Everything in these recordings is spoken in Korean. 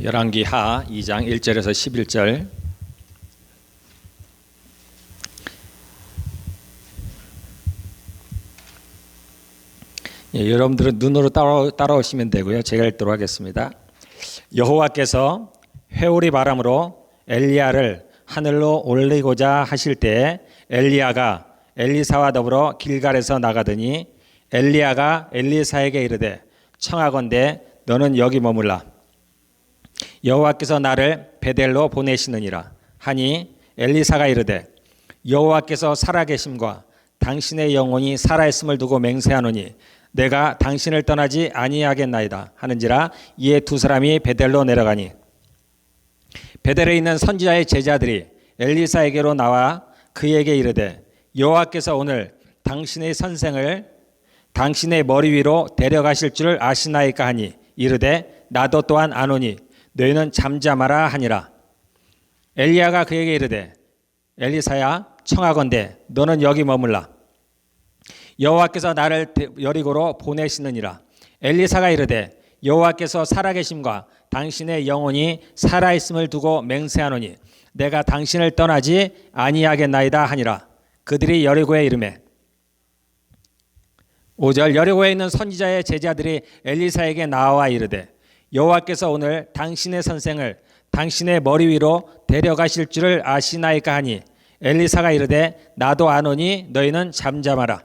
열왕기하 2장 1절에서 11절. 여러분들은 눈으로 따라오시면 되고요. 제가 읽도록 하겠습니다. 여호와께서 회오리 바람으로 엘리야를 하늘로 올리고자 하실 때에 엘리야가 엘리사와 더불어 길갈에서 나가더니 엘리야가 엘리사에게 이르되 청하건대 너는 여기 머물라. 여호와께서 나를 베델로 보내시느니라 하니 엘리사가 이르되 여호와께서 살아계심과 당신의 영혼이 살아있음을 두고 맹세하노니 내가 당신을 떠나지 아니하겠나이다 하는지라. 이에 두 사람이 베델로 내려가니 베델에 있는 선지자의 제자들이 엘리사에게로 나와 그에게 이르되 여호와께서 오늘 당신의 선생을 당신의 머리 위로 데려가실 줄을 아시나이까 하니 이르되 나도 또한 아노니 너희는 잠잠하라 하니라. 엘리야가 그에게 이르되 엘리사야 청하건대 너는 여기 머물라. 여호와께서 나를 여리고로 보내시느니라. 엘리사가 이르되 여호와께서 살아계심과 당신의 영혼이 살아있음을 두고 맹세하노니 내가 당신을 떠나지 아니하겠나이다 하니라. 그들이 여리고에 이르매 5절 여리고에 있는 선지자의 제자들이 엘리사에게 나와 이르되 여호와께서 오늘 당신의 선생을 당신의 머리 위로 데려가실 줄을 아시나이까 하니 엘리사가 이르되 나도 아노니 너희는 잠잠하라.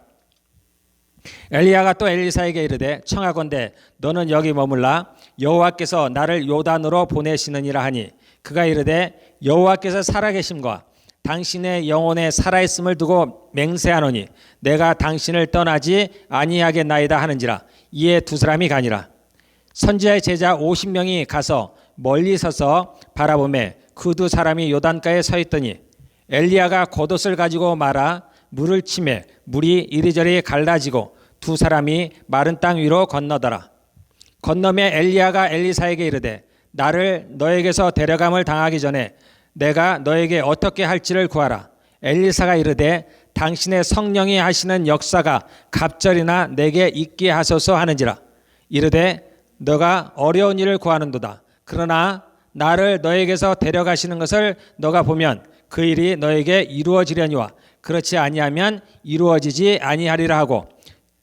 엘리야가 또 엘리사에게 이르되 청하건대 너는 여기 머물라. 여호와께서 나를 요단으로 보내시느니라 하니 그가 이르되 여호와께서 살아계심과 당신의 영혼에 살아있음을 두고 맹세하노니 내가 당신을 떠나지 아니하겠나이다 하는지라. 이에 두 사람이 가니라. 선지자의 제자 50명이 가서 멀리 서서 바라보매 그 두 사람이 요단가에 서 있더니 엘리야가 겉옷을 가지고 말아 물을 치매 물이 이리저리 갈라지고 두 사람이 마른 땅 위로 건너더라. 건너매 엘리야가 엘리사에게 이르되 나를 너에게서 데려감을 당하기 전에 내가 너에게 어떻게 할지를 구하라. 엘리사가 이르되 당신의 성령이 하시는 역사가 갑절이나 내게 있게 하소서 하는지라. 이르되 너가 어려운 일을 구하는도다. 그러나 나를 너에게서 데려가시는 것을 너가 보면 그 일이 너에게 이루어지려니와 그렇지 아니하면 이루어지지 아니하리라 하고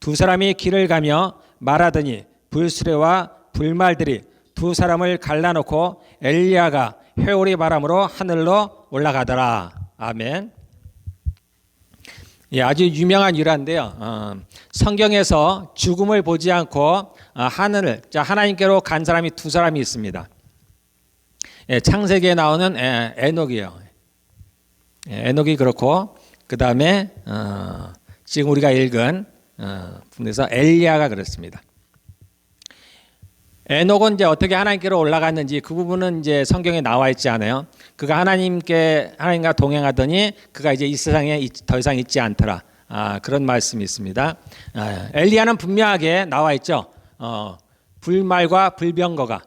두 사람이 길을 가며 말하더니 불수레와 불말들이 두 사람을 갈라놓고 엘리야가 회오리 바람으로 하늘로 올라가더라. 아멘. 아주 유명한 일화인데요. 성경에서 죽음을 보지 않고 하늘을 하나님께로 간 사람이 두 사람이 있습니다. 창세기에 나오는 에녹이요. 에녹이 그렇고 그 다음에 지금 우리가 읽은 분에서 엘리야가 그렇습니다. 에녹은 이제 어떻게 하나님께로 올라갔는지 그 부분은 이제 성경에 나와 있지 않아요. 그가 하나님과 동행하더니 그가 이제 이 세상에 더 이상 있지 않더라. 그런 말씀이 있습니다. 엘리야는 분명하게 나와 있죠. 불말과 불병거가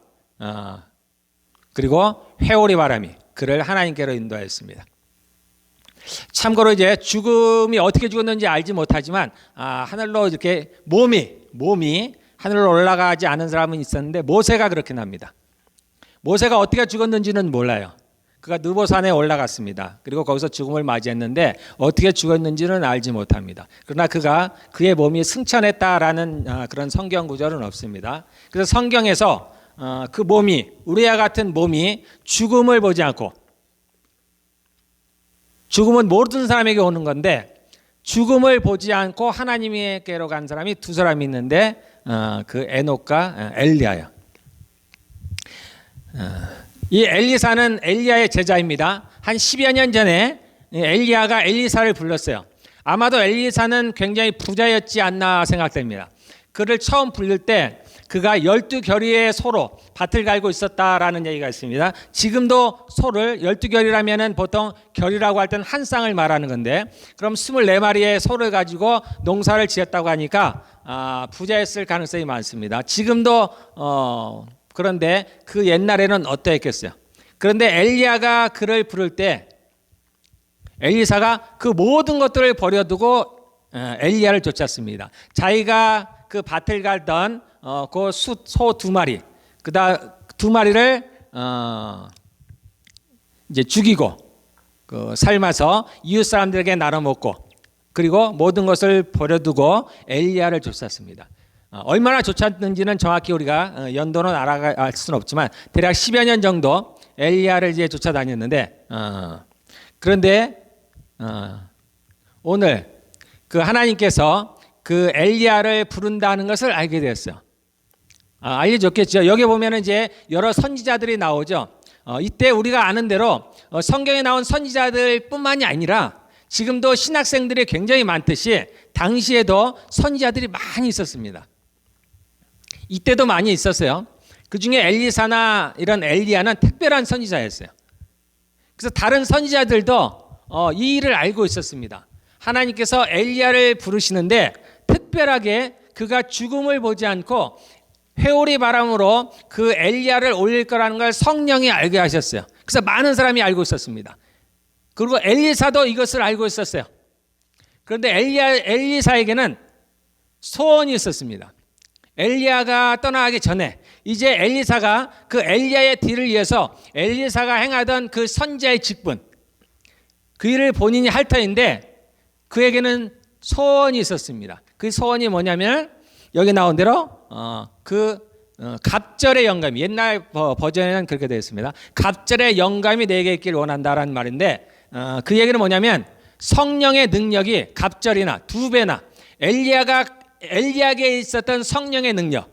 그리고 회오리 바람이 그를 하나님께로 인도하였습니다. 참고로 이제 죽음이 어떻게 죽었는지 알지 못하지만 하늘로 이렇게 몸이 하늘로 올라가지 않은 사람은 있었는데 모세가 그렇게 납니다. 모세가 어떻게 죽었는지는 몰라요. 그가 느보산에 올라갔습니다. 그리고 거기서 죽음을 맞이했는데 어떻게 죽었는지는 알지 못합니다. 그러나 그의 몸이 승천했다라는 그런 성경 구절은 없습니다. 그래서 성경에서 그 몸이 우리와 같은 몸이 죽음을 보지 않고 죽음은 모든 사람에게 오는 건데 죽음을 보지 않고 하나님께로 간 사람이 두 사람이 있는데 그 에녹과 엘리야요. 이 엘리사는 엘리야의 제자입니다. 한 10여 년 전에 엘리야가 엘리사를 불렀어요. 아마도 엘리사는 굉장히 부자였지 않나 생각됩니다. 그를 처음 부를 때 그가 12겨리의 소로 밭을 갈고 있었다라는 얘기가 있습니다. 지금도 소를 12겨리라면 보통 겨리라고 할 때는 한 쌍을 말하는 건데 그럼 24마리의 소를 가지고 농사를 지었다고 하니까 부자였을 가능성이 많습니다. 지금도 그런데 그 옛날에는 어떠했겠어요? 그런데 엘리야가 그를 부를 때 엘리사가 그 모든 것들을 버려두고 엘리야를 쫓았습니다. 자기가 그 밭을 갈던 그 소 두 마리, 그다음 두 마리를 이제 죽이고 삶아서 이웃 사람들에게 나눠 먹고 그리고 모든 것을 버려두고 엘리야를 쫓았습니다. 얼마나 쫓았는지는 정확히 우리가 연도는 알아갈 수는 없지만 대략 10여 년 정도 엘리야를 이제 쫓아다녔는데 그런데 오늘 그 하나님께서 그 엘리야를 부른다는 것을 알게 되었어요. 알려줬겠죠. 여기 보면은 이제 여러 선지자들이 나오죠. 이때 우리가 아는 대로 성경에 나온 선지자들뿐만이 아니라 지금도 신학생들이 굉장히 많듯이 당시에도 선지자들이 많이 있었습니다. 이때도 많이 있었어요. 그 중에 엘리사나 이런 엘리야는 특별한 선지자였어요. 그래서 다른 선지자들도 이 일을 알고 있었습니다. 하나님께서 엘리야를 부르시는데 특별하게 그가 죽음을 보지 않고 회오리 바람으로 그 엘리야를 올릴 거라는 걸 성령이 알게 하셨어요. 그래서 많은 사람이 알고 있었습니다. 그리고 엘리사도 이것을 알고 있었어요. 그런데 엘리사에게는 소원이 있었습니다. 엘리야가 떠나가기 전에 이제 엘리사가 그 엘리야의 뒤를 이어서 엘리사가 행하던 그 선지자의 직분, 그 일을 본인이 할 터인데 그에게는 소원이 있었습니다. 그 소원이 뭐냐면 여기 나온 대로 갑절의 영감이, 옛날 버전에는 그렇게 되어 있습니다. 갑절의 영감이 내게 있길 원한다라는 말인데 그 얘기는 뭐냐면 성령의 능력이 갑절이나 2배나 엘리야에게 있었던 성령의 능력,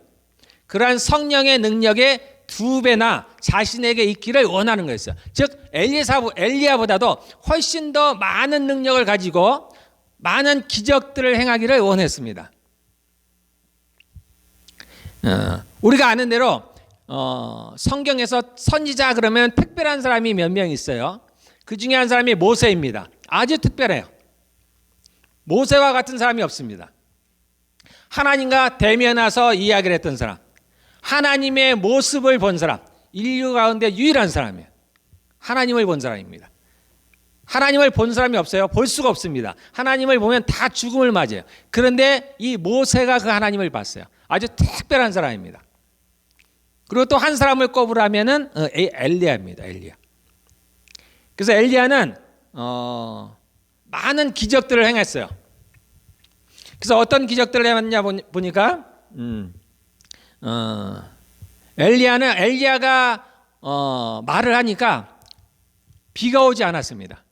그러한 성령의 능력의 2배나 자신에게 있기를 원하는 거였어요. 즉 엘리야보다도 훨씬 더 많은 능력을 가지고 많은 기적들을 행하기를 원했습니다. 우리가 아는 대로 성경에서 선지자 그러면 특별한 사람이 몇 명 있어요. 그 중에 한 사람이 모세입니다. 아주 특별해요. 모세와 같은 사람이 없습니다. 하나님과 대면해서 이야기를 했던 사람, 하나님의 모습을 본 사람, 인류 가운데 유일한 사람이에요. 하나님을 본 사람입니다. 하나님을 본 사람이 없어요. 볼 수가 없습니다. 하나님을 보면 다 죽음을 맞아요. 그런데 이 모세가 그 하나님을 봤어요. 아주 특별한 사람입니다. 그리고 또 한 사람을 꼽으라면은 엘리야입니다. 엘리야. 그래서 엘리야는 많은 기적들을 행했어요. 그래서 어떤 기적들을 했냐 보니까 엘리야가 말을 하니까 비가 오지 않았습니다.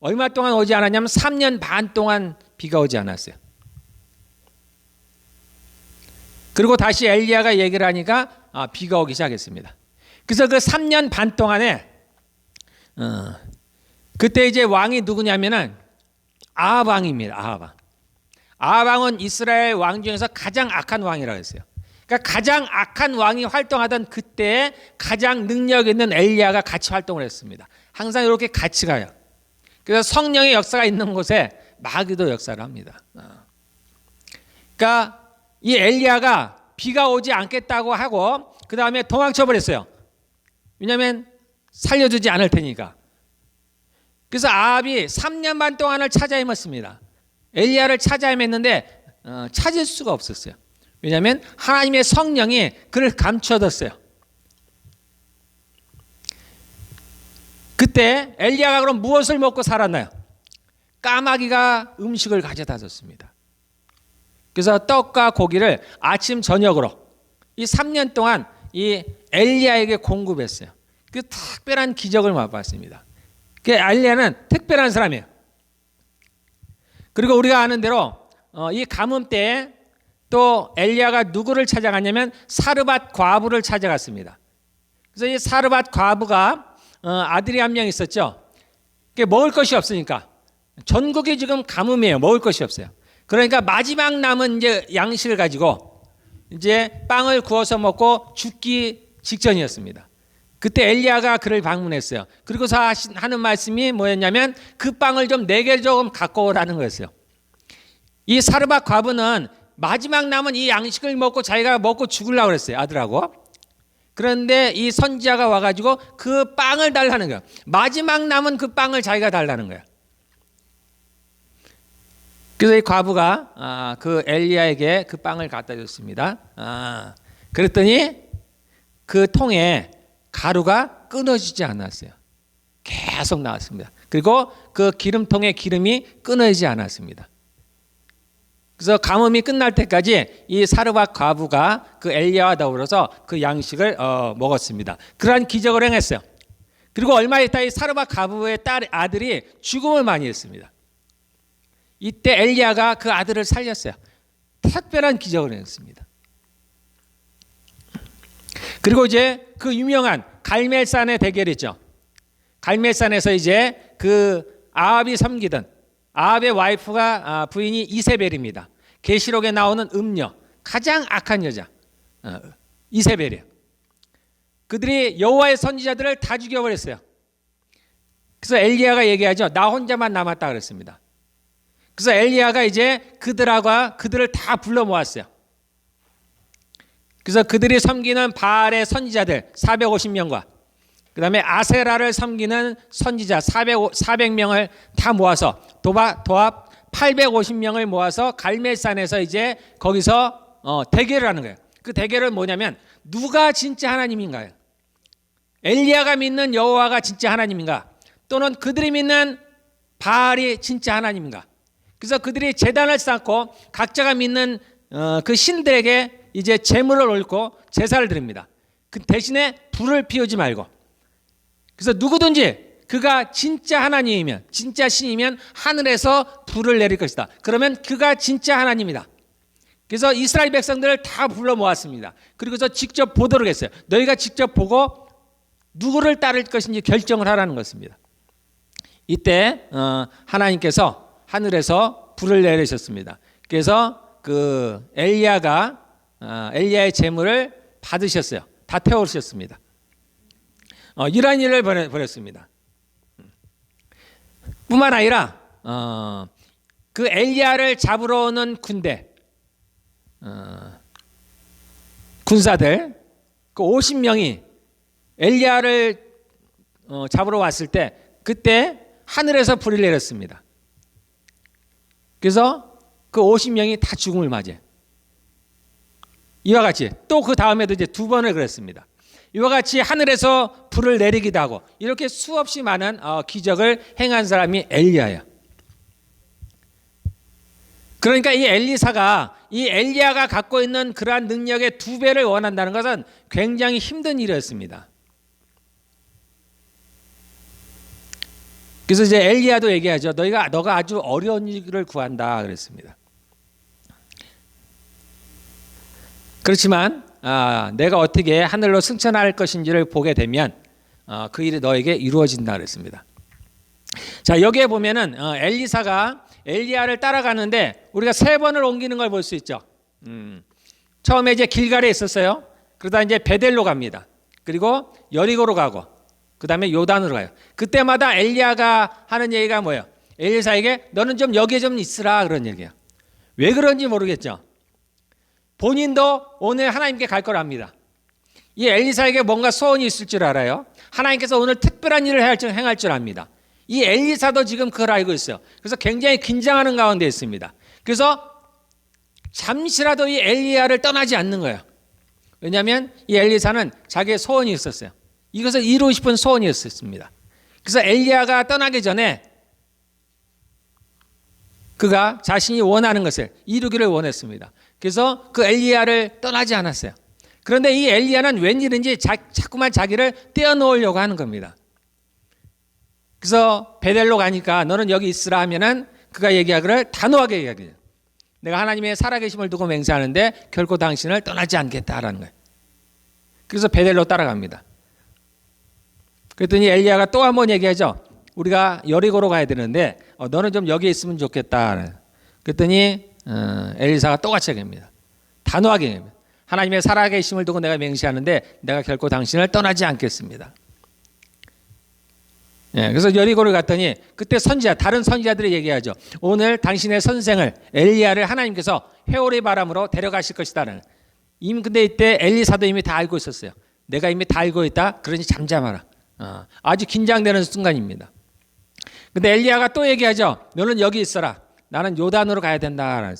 얼마 동안 오지 않았냐면 3년 반 동안 비가 오지 않았어요. 그리고 다시 엘리야가 얘기를 하니까 비가 오기 시작했습니다. 그래서 그 3년 반 동안에 그때 이제 왕이 누구냐면은 아합 왕입니다. 아합 왕. 아합 왕은 이스라엘 왕 중에서 가장 악한 왕이라고 했어요. 그러니까 가장 악한 왕이 활동하던 그때 가장 능력 있는 엘리야가 같이 활동을 했습니다. 항상 이렇게 같이 가요. 그래서 성령의 역사가 있는 곳에 마귀도 역사를 합니다. 그러니까 이 엘리야가 비가 오지 않겠다고 하고 그 다음에 도망쳐 버렸어요. 왜냐하면 살려주지 않을 테니까. 그래서 아합이 3년 반 동안을 찾아 헤맸습니다. 엘리야를 찾아 헤맸는데 찾을 수가 없었어요. 왜냐하면 하나님의 성령이 그를 감춰뒀어요. 그때 엘리야가 그럼 무엇을 먹고 살았나요? 까마귀가 음식을 가져다 줬습니다. 그래서 떡과 고기를 아침 저녁으로 이 3년 동안 이 엘리야에게 공급했어요. 그 특별한 기적을 맛봤습니다. 그 엘리야는 특별한 사람이에요. 그리고 우리가 아는 대로 이 가뭄 때에 또 엘리야가 누구를 찾아갔냐면 사르밧 과부를 찾아갔습니다. 그래서 이 사르밧 과부가 아들이 한 명 있었죠. 먹을 것이 없으니까 전국이 지금 가뭄이에요. 먹을 것이 없어요. 그러니까 마지막 남은 이제 양식을 가지고 이제 빵을 구워서 먹고 죽기 직전이었습니다. 그때 엘리야가 그를 방문했어요. 그리고서 하는 말씀이 뭐였냐면 그 빵을 좀 내게 좀 갖고 오라는 거였어요. 이 사르밧 과부는 마지막 남은 이 양식을 먹고 자기가 먹고 죽으려고 그랬어요. 아들하고. 그런데 이 선지자가 와가지고 그 빵을 달라는 거예요. 마지막 남은 그 빵을 자기가 달라는 거예요. 그래서 이 과부가 그 엘리야에게 그 빵을 갖다 줬습니다. 그랬더니 그 통에 가루가 끊어지지 않았어요. 계속 나왔습니다. 그리고 그 기름통의 기름이 끊어지지 않았습니다. 그래서 가뭄이 끝날 때까지 이 사르밧 과부가 그 엘리야와 더불어서 그 양식을 먹었습니다. 그러한 기적을 행했어요. 그리고 얼마 있다 이 사르밧 과부의 아들이 죽음을 많이 했습니다. 이때 엘리야가 그 아들을 살렸어요. 특별한 기적을 행했습니다. 그리고 이제 그 유명한 갈멜산의 대결이죠. 갈멜산에서 이제 그 아합이 섬기던 아합의 와이프가 부인이 이세벨입니다. 계시록에 나오는 음녀, 가장 악한 여자 이세벨이에요. 그들이 여호와의 선지자들을 다 죽여버렸어요. 그래서 엘리야가 얘기하죠. 나 혼자만 남았다 그랬습니다. 그래서 엘리야가 이제 그들을 다 불러 모았어요. 그래서 그들이 섬기는 바알의 선지자들 450명과 그 다음에 아세라를 섬기는 선지자 400명을 다 모아서 도합 850명을 모아서 갈멜산에서 이제 거기서 대결을 하는 거예요. 그 대결은 뭐냐면 누가 진짜 하나님인가요? 엘리야가 믿는 여호와가 진짜 하나님인가? 또는 그들이 믿는 바알이 진짜 하나님인가? 그래서 그들이 제단을 쌓고 각자가 믿는 그 신들에게 이제 제물을 얹고 제사를 드립니다. 그 대신에 불을 피우지 말고. 그래서 누구든지 그가 진짜 하나님이면, 진짜 신이면 하늘에서 불을 내릴 것이다. 그러면 그가 진짜 하나님이다. 그래서 이스라엘 백성들을 다 불러 모았습니다. 그리고서 직접 보도록 했어요. 너희가 직접 보고 누구를 따를 것인지 결정을 하라는 것입니다. 이때 하나님께서 하늘에서 불을 내리셨습니다. 그래서 그 엘리야의 제물을 받으셨어요. 다 태우셨습니다. 이러한 일을 벌였습니다. 뿐만 아니라 그 엘리야를 잡으러 오는 군사들 그 50명이 엘리야를 잡으러 왔을 때 그때 하늘에서 불을 내렸습니다. 그래서 그 50명이 다 죽음을 맞이해요. 이와 같이 또 그 다음에도 이제 2번을 그랬습니다. 이와 같이 하늘에서 불을 내리기도 하고 이렇게 수없이 많은 기적을 행한 사람이 엘리야예요. 그러니까 이 엘리야가 갖고 있는 그러한 능력의 2배를 원한다는 것은 굉장히 힘든 일이었습니다. 그래서 이제 엘리야도 얘기하죠. 너가 아주 어려운 일을 구한다 그랬습니다. 그렇지만 내가 어떻게 하늘로 승천할 것인지를 보게 되면 그 일이 너에게 이루어진다 그랬습니다. 자, 여기에 보면은 엘리사가 엘리야를 따라가는데 우리가 3번을 옮기는 걸 볼 수 있죠. 처음에 이제 길갈에 있었어요. 그러다 이제 베델로 갑니다. 그리고 여리고로 가고 그 다음에 요단으로 가요. 그때마다 엘리야가 하는 얘기가 뭐예요? 엘리사에게 너는 좀 여기에 좀 있으라 그런 얘기예요. 왜 그런지 모르겠죠. 본인도 오늘 하나님께 갈 걸 압니다. 이 엘리사에게 뭔가 소원이 있을 줄 알아요. 하나님께서 오늘 특별한 일을 행할 줄 압니다. 이 엘리사도 지금 그걸 알고 있어요. 그래서 굉장히 긴장하는 가운데 있습니다. 그래서 잠시라도 이 엘리야를 떠나지 않는 거예요. 왜냐하면 이 엘리사는 자기의 소원이 있었어요. 이것을 이루고 싶은 소원이 있었습니다. 그래서 엘리야가 떠나기 전에 그가 자신이 원하는 것을 이루기를 원했습니다. 그래서 그 엘리야를 떠나지 않았어요. 그런데 이 엘리야는 웬일인지 자꾸만 자기를 떼어놓으려고 하는 겁니다. 그래서 베델로 가니까 너는 여기 있으라 하면은 그가 얘기하기를 단호하게 얘기해요. 내가 하나님의 살아계심을 두고 맹세하는데 결코 당신을 떠나지 않겠다라는 거예요. 그래서 베델로 따라갑니다. 그랬더니 엘리야가 또 한 번 얘기하죠. 우리가 여리고로 가야 되는데 너는 좀 여기 있으면 좋겠다. 그랬더니 엘리사가 똑같이 얘기합니다. 단호하게 얘기합니다. 하나님의 살아계심을 두고 내가 맹세하는데 내가 결코 당신을 떠나지 않겠습니다. 그래서 여리고를 갔더니 그때 다른 선지자들이 얘기하죠. 오늘 당신의 선생을 엘리야를 하나님께서 회오리 바람으로 데려가실 것이다. 근데 이때 엘리사도 이미 다 알고 있었어요. 내가 이미 다 알고 있다. 그러니 잠잠하라. 아주 긴장되는 순간입니다. 근데 엘리야가 또 얘기하죠. 너는 여기 있어라. 나는 요단으로 가야 된다.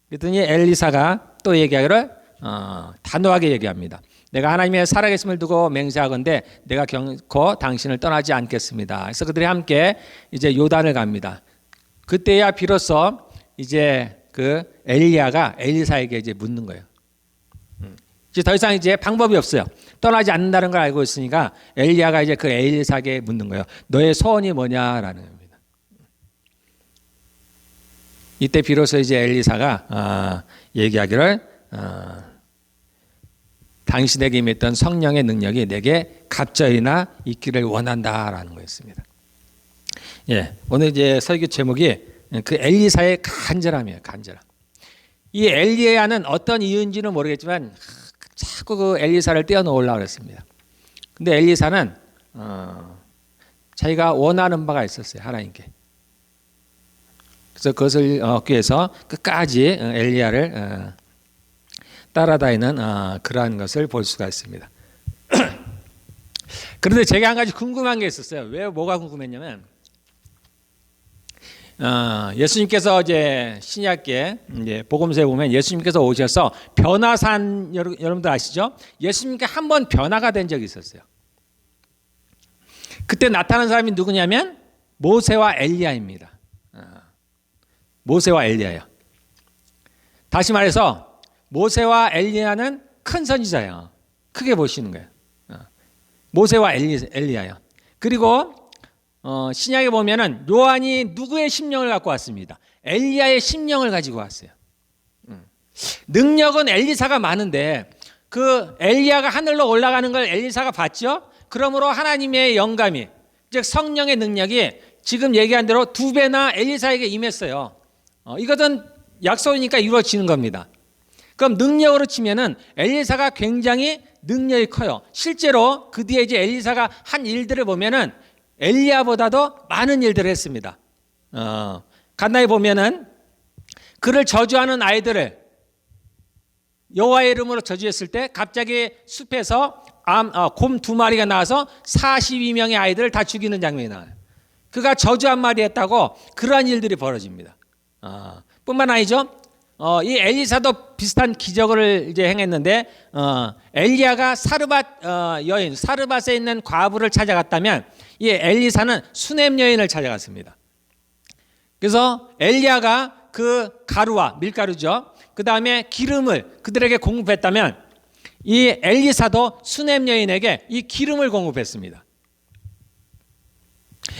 그랬더니 엘리사가 또 얘기하기를 단호하게 얘기합니다. 내가 하나님의 살아계심을 두고 맹세하건대 내가 결코 당신을 떠나지 않겠습니다. 그래서 그들이 함께 이제 요단을 갑니다. 그때야 비로소 이제 그 엘리야가 엘리사에게 이제 묻는 거예요. 이제 더 이상 이제 방법이 없어요. 떠나지 않는다는 걸 알고 있으니까 엘리야가 이제 그 엘리사에게 묻는 거예요. 너의 소원이 뭐냐라는 겁니다. 이때 비로소 이제 엘리사가 얘기하기를 당신에게 임했던 성령의 능력이 내게 갑절이나 있기를 원한다라는 거였습니다. 예, 오늘 이제 설교 제목이 그 엘리사의 간절함이에요. 간절함. 이 엘리야는 어떤 이유인지는 모르겠지만 자꾸 그 엘리사를 떼어놓으려고 그랬습니다. 근데 엘리사는 자기가 원하는 바가 있었어요. 하나님께. 그래서 그것을 얻기 위해서 끝까지 엘리야를 따라다니는 그러한 것을 볼 수가 있습니다. 그런데 제가 한 가지 궁금한 게 있었어요. 왜 뭐가 궁금했냐면 예수님께서 이제 신약계 이제 복음서에 보면 예수님께서 오셔서 변화산 여러분들 아시죠? 예수님께 한 번 변화가 된 적이 있었어요. 그때 나타난 사람이 누구냐면 모세와 엘리야입니다. 모세와 엘리야예요. 다시 말해서 모세와 엘리야는 큰 선지자예요. 크게 보시는 거예요. 모세와 엘리야예요. 그리고 신약에 보면은 요한이 누구의 심령을 갖고 왔습니다. 엘리야의 심령을 가지고 왔어요. 능력은 엘리사가 많은데 그 엘리야가 하늘로 올라가는 걸 엘리사가 봤죠. 그러므로 하나님의 영감이 즉 성령의 능력이 지금 얘기한 대로 2배나 엘리사에게 임했어요. 이것은 약속이니까 이루어지는 겁니다. 그럼 능력으로 치면은 엘리사가 굉장히 능력이 커요. 실제로 그 뒤에 이제 엘리사가 한 일들을 보면은 엘리야보다도 많은 일들을 했습니다. 간단히 보면은 그를 저주하는 아이들을 여호와의 이름으로 저주했을 때 갑자기 숲에서 곰 2마리가 나와서 42명의 아이들을 다 죽이는 장면이 나와요. 그가 저주 한 마리 했다고 그러한 일들이 벌어집니다. 뿐만 아니죠. 이 엘리사도 비슷한 기적을 이제 행했는데 엘리야가 사르밧 여인 사르밧에 있는 과부를 찾아갔다면 이 엘리사는 수넴 여인을 찾아갔습니다. 그래서 엘리야가 그 가루와 밀가루죠. 그 다음에 기름을 그들에게 공급했다면 이 엘리사도 수넴 여인에게 이 기름을 공급했습니다.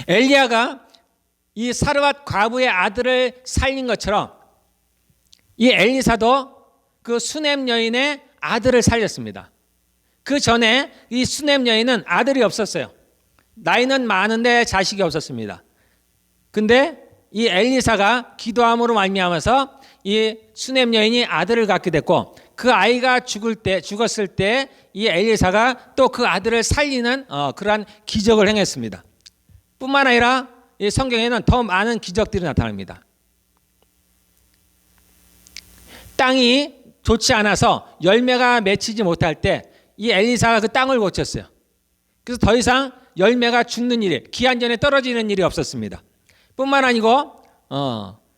엘리야가 이 사르밧 과부의 아들을 살린 것처럼 이 엘리사도 그 수넴 여인의 아들을 살렸습니다. 그 전에 이 수넴 여인은 아들이 없었어요. 나이는 많은데 자식이 없었습니다. 근데 이 엘리사가 기도함으로 말미암아서 이 수넴 여인이 아들을 갖게 됐고 그 아이가 죽었을 때 이 엘리사가 또 그 아들을 살리는 그러한 기적을 행했습니다. 뿐만 아니라 이 성경에는 더 많은 기적들이 나타납니다. 땅이 좋지 않아서 열매가 맺히지 못할 때 이 엘리사가 그 땅을 고쳤어요. 그래서 더 이상 열매가 죽는 일이 기한전에 떨어지는 일이 없었습니다. 뿐만 아니고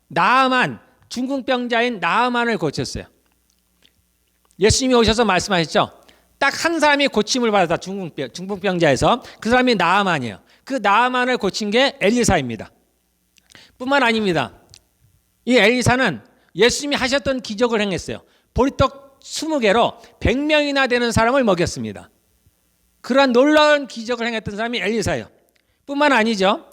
나아만 중풍병자인 나아만을 고쳤어요. 예수님이 오셔서 말씀하셨죠. 딱 한 사람이 고침을 받았다. 중풍병자에서 그 사람이 나아만이에요. 그 나아만을 고친 게 엘리사입니다. 뿐만 아닙니다. 이 엘리사는 예수님이 하셨던 기적을 행했어요. 보리떡 20개로 100명이나 되는 사람을 먹였습니다. 그러한 놀라운 기적을 행했던 사람이 엘리사예요. 뿐만 아니죠.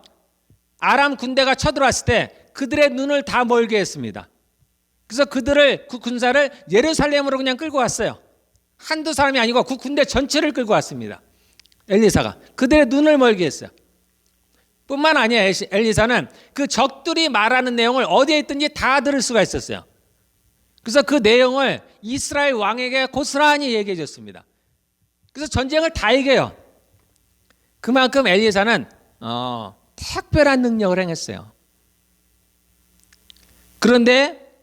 아람 군대가 쳐들어왔을 때 그들의 눈을 다 멀게 했습니다. 그래서 그 군사를 예루살렘으로 그냥 끌고 왔어요. 한두 사람이 아니고 그 군대 전체를 끌고 왔습니다. 엘리사가 그들의 눈을 멀게 했어요. 뿐만 아니라 엘리사는 그 적들이 말하는 내용을 어디에 있든지 다 들을 수가 있었어요. 그래서 그 내용을 이스라엘 왕에게 고스란히 얘기해 줬습니다. 그래서 전쟁을 다 이겨요. 그만큼 엘리사는 특별한 능력을 행했어요. 그런데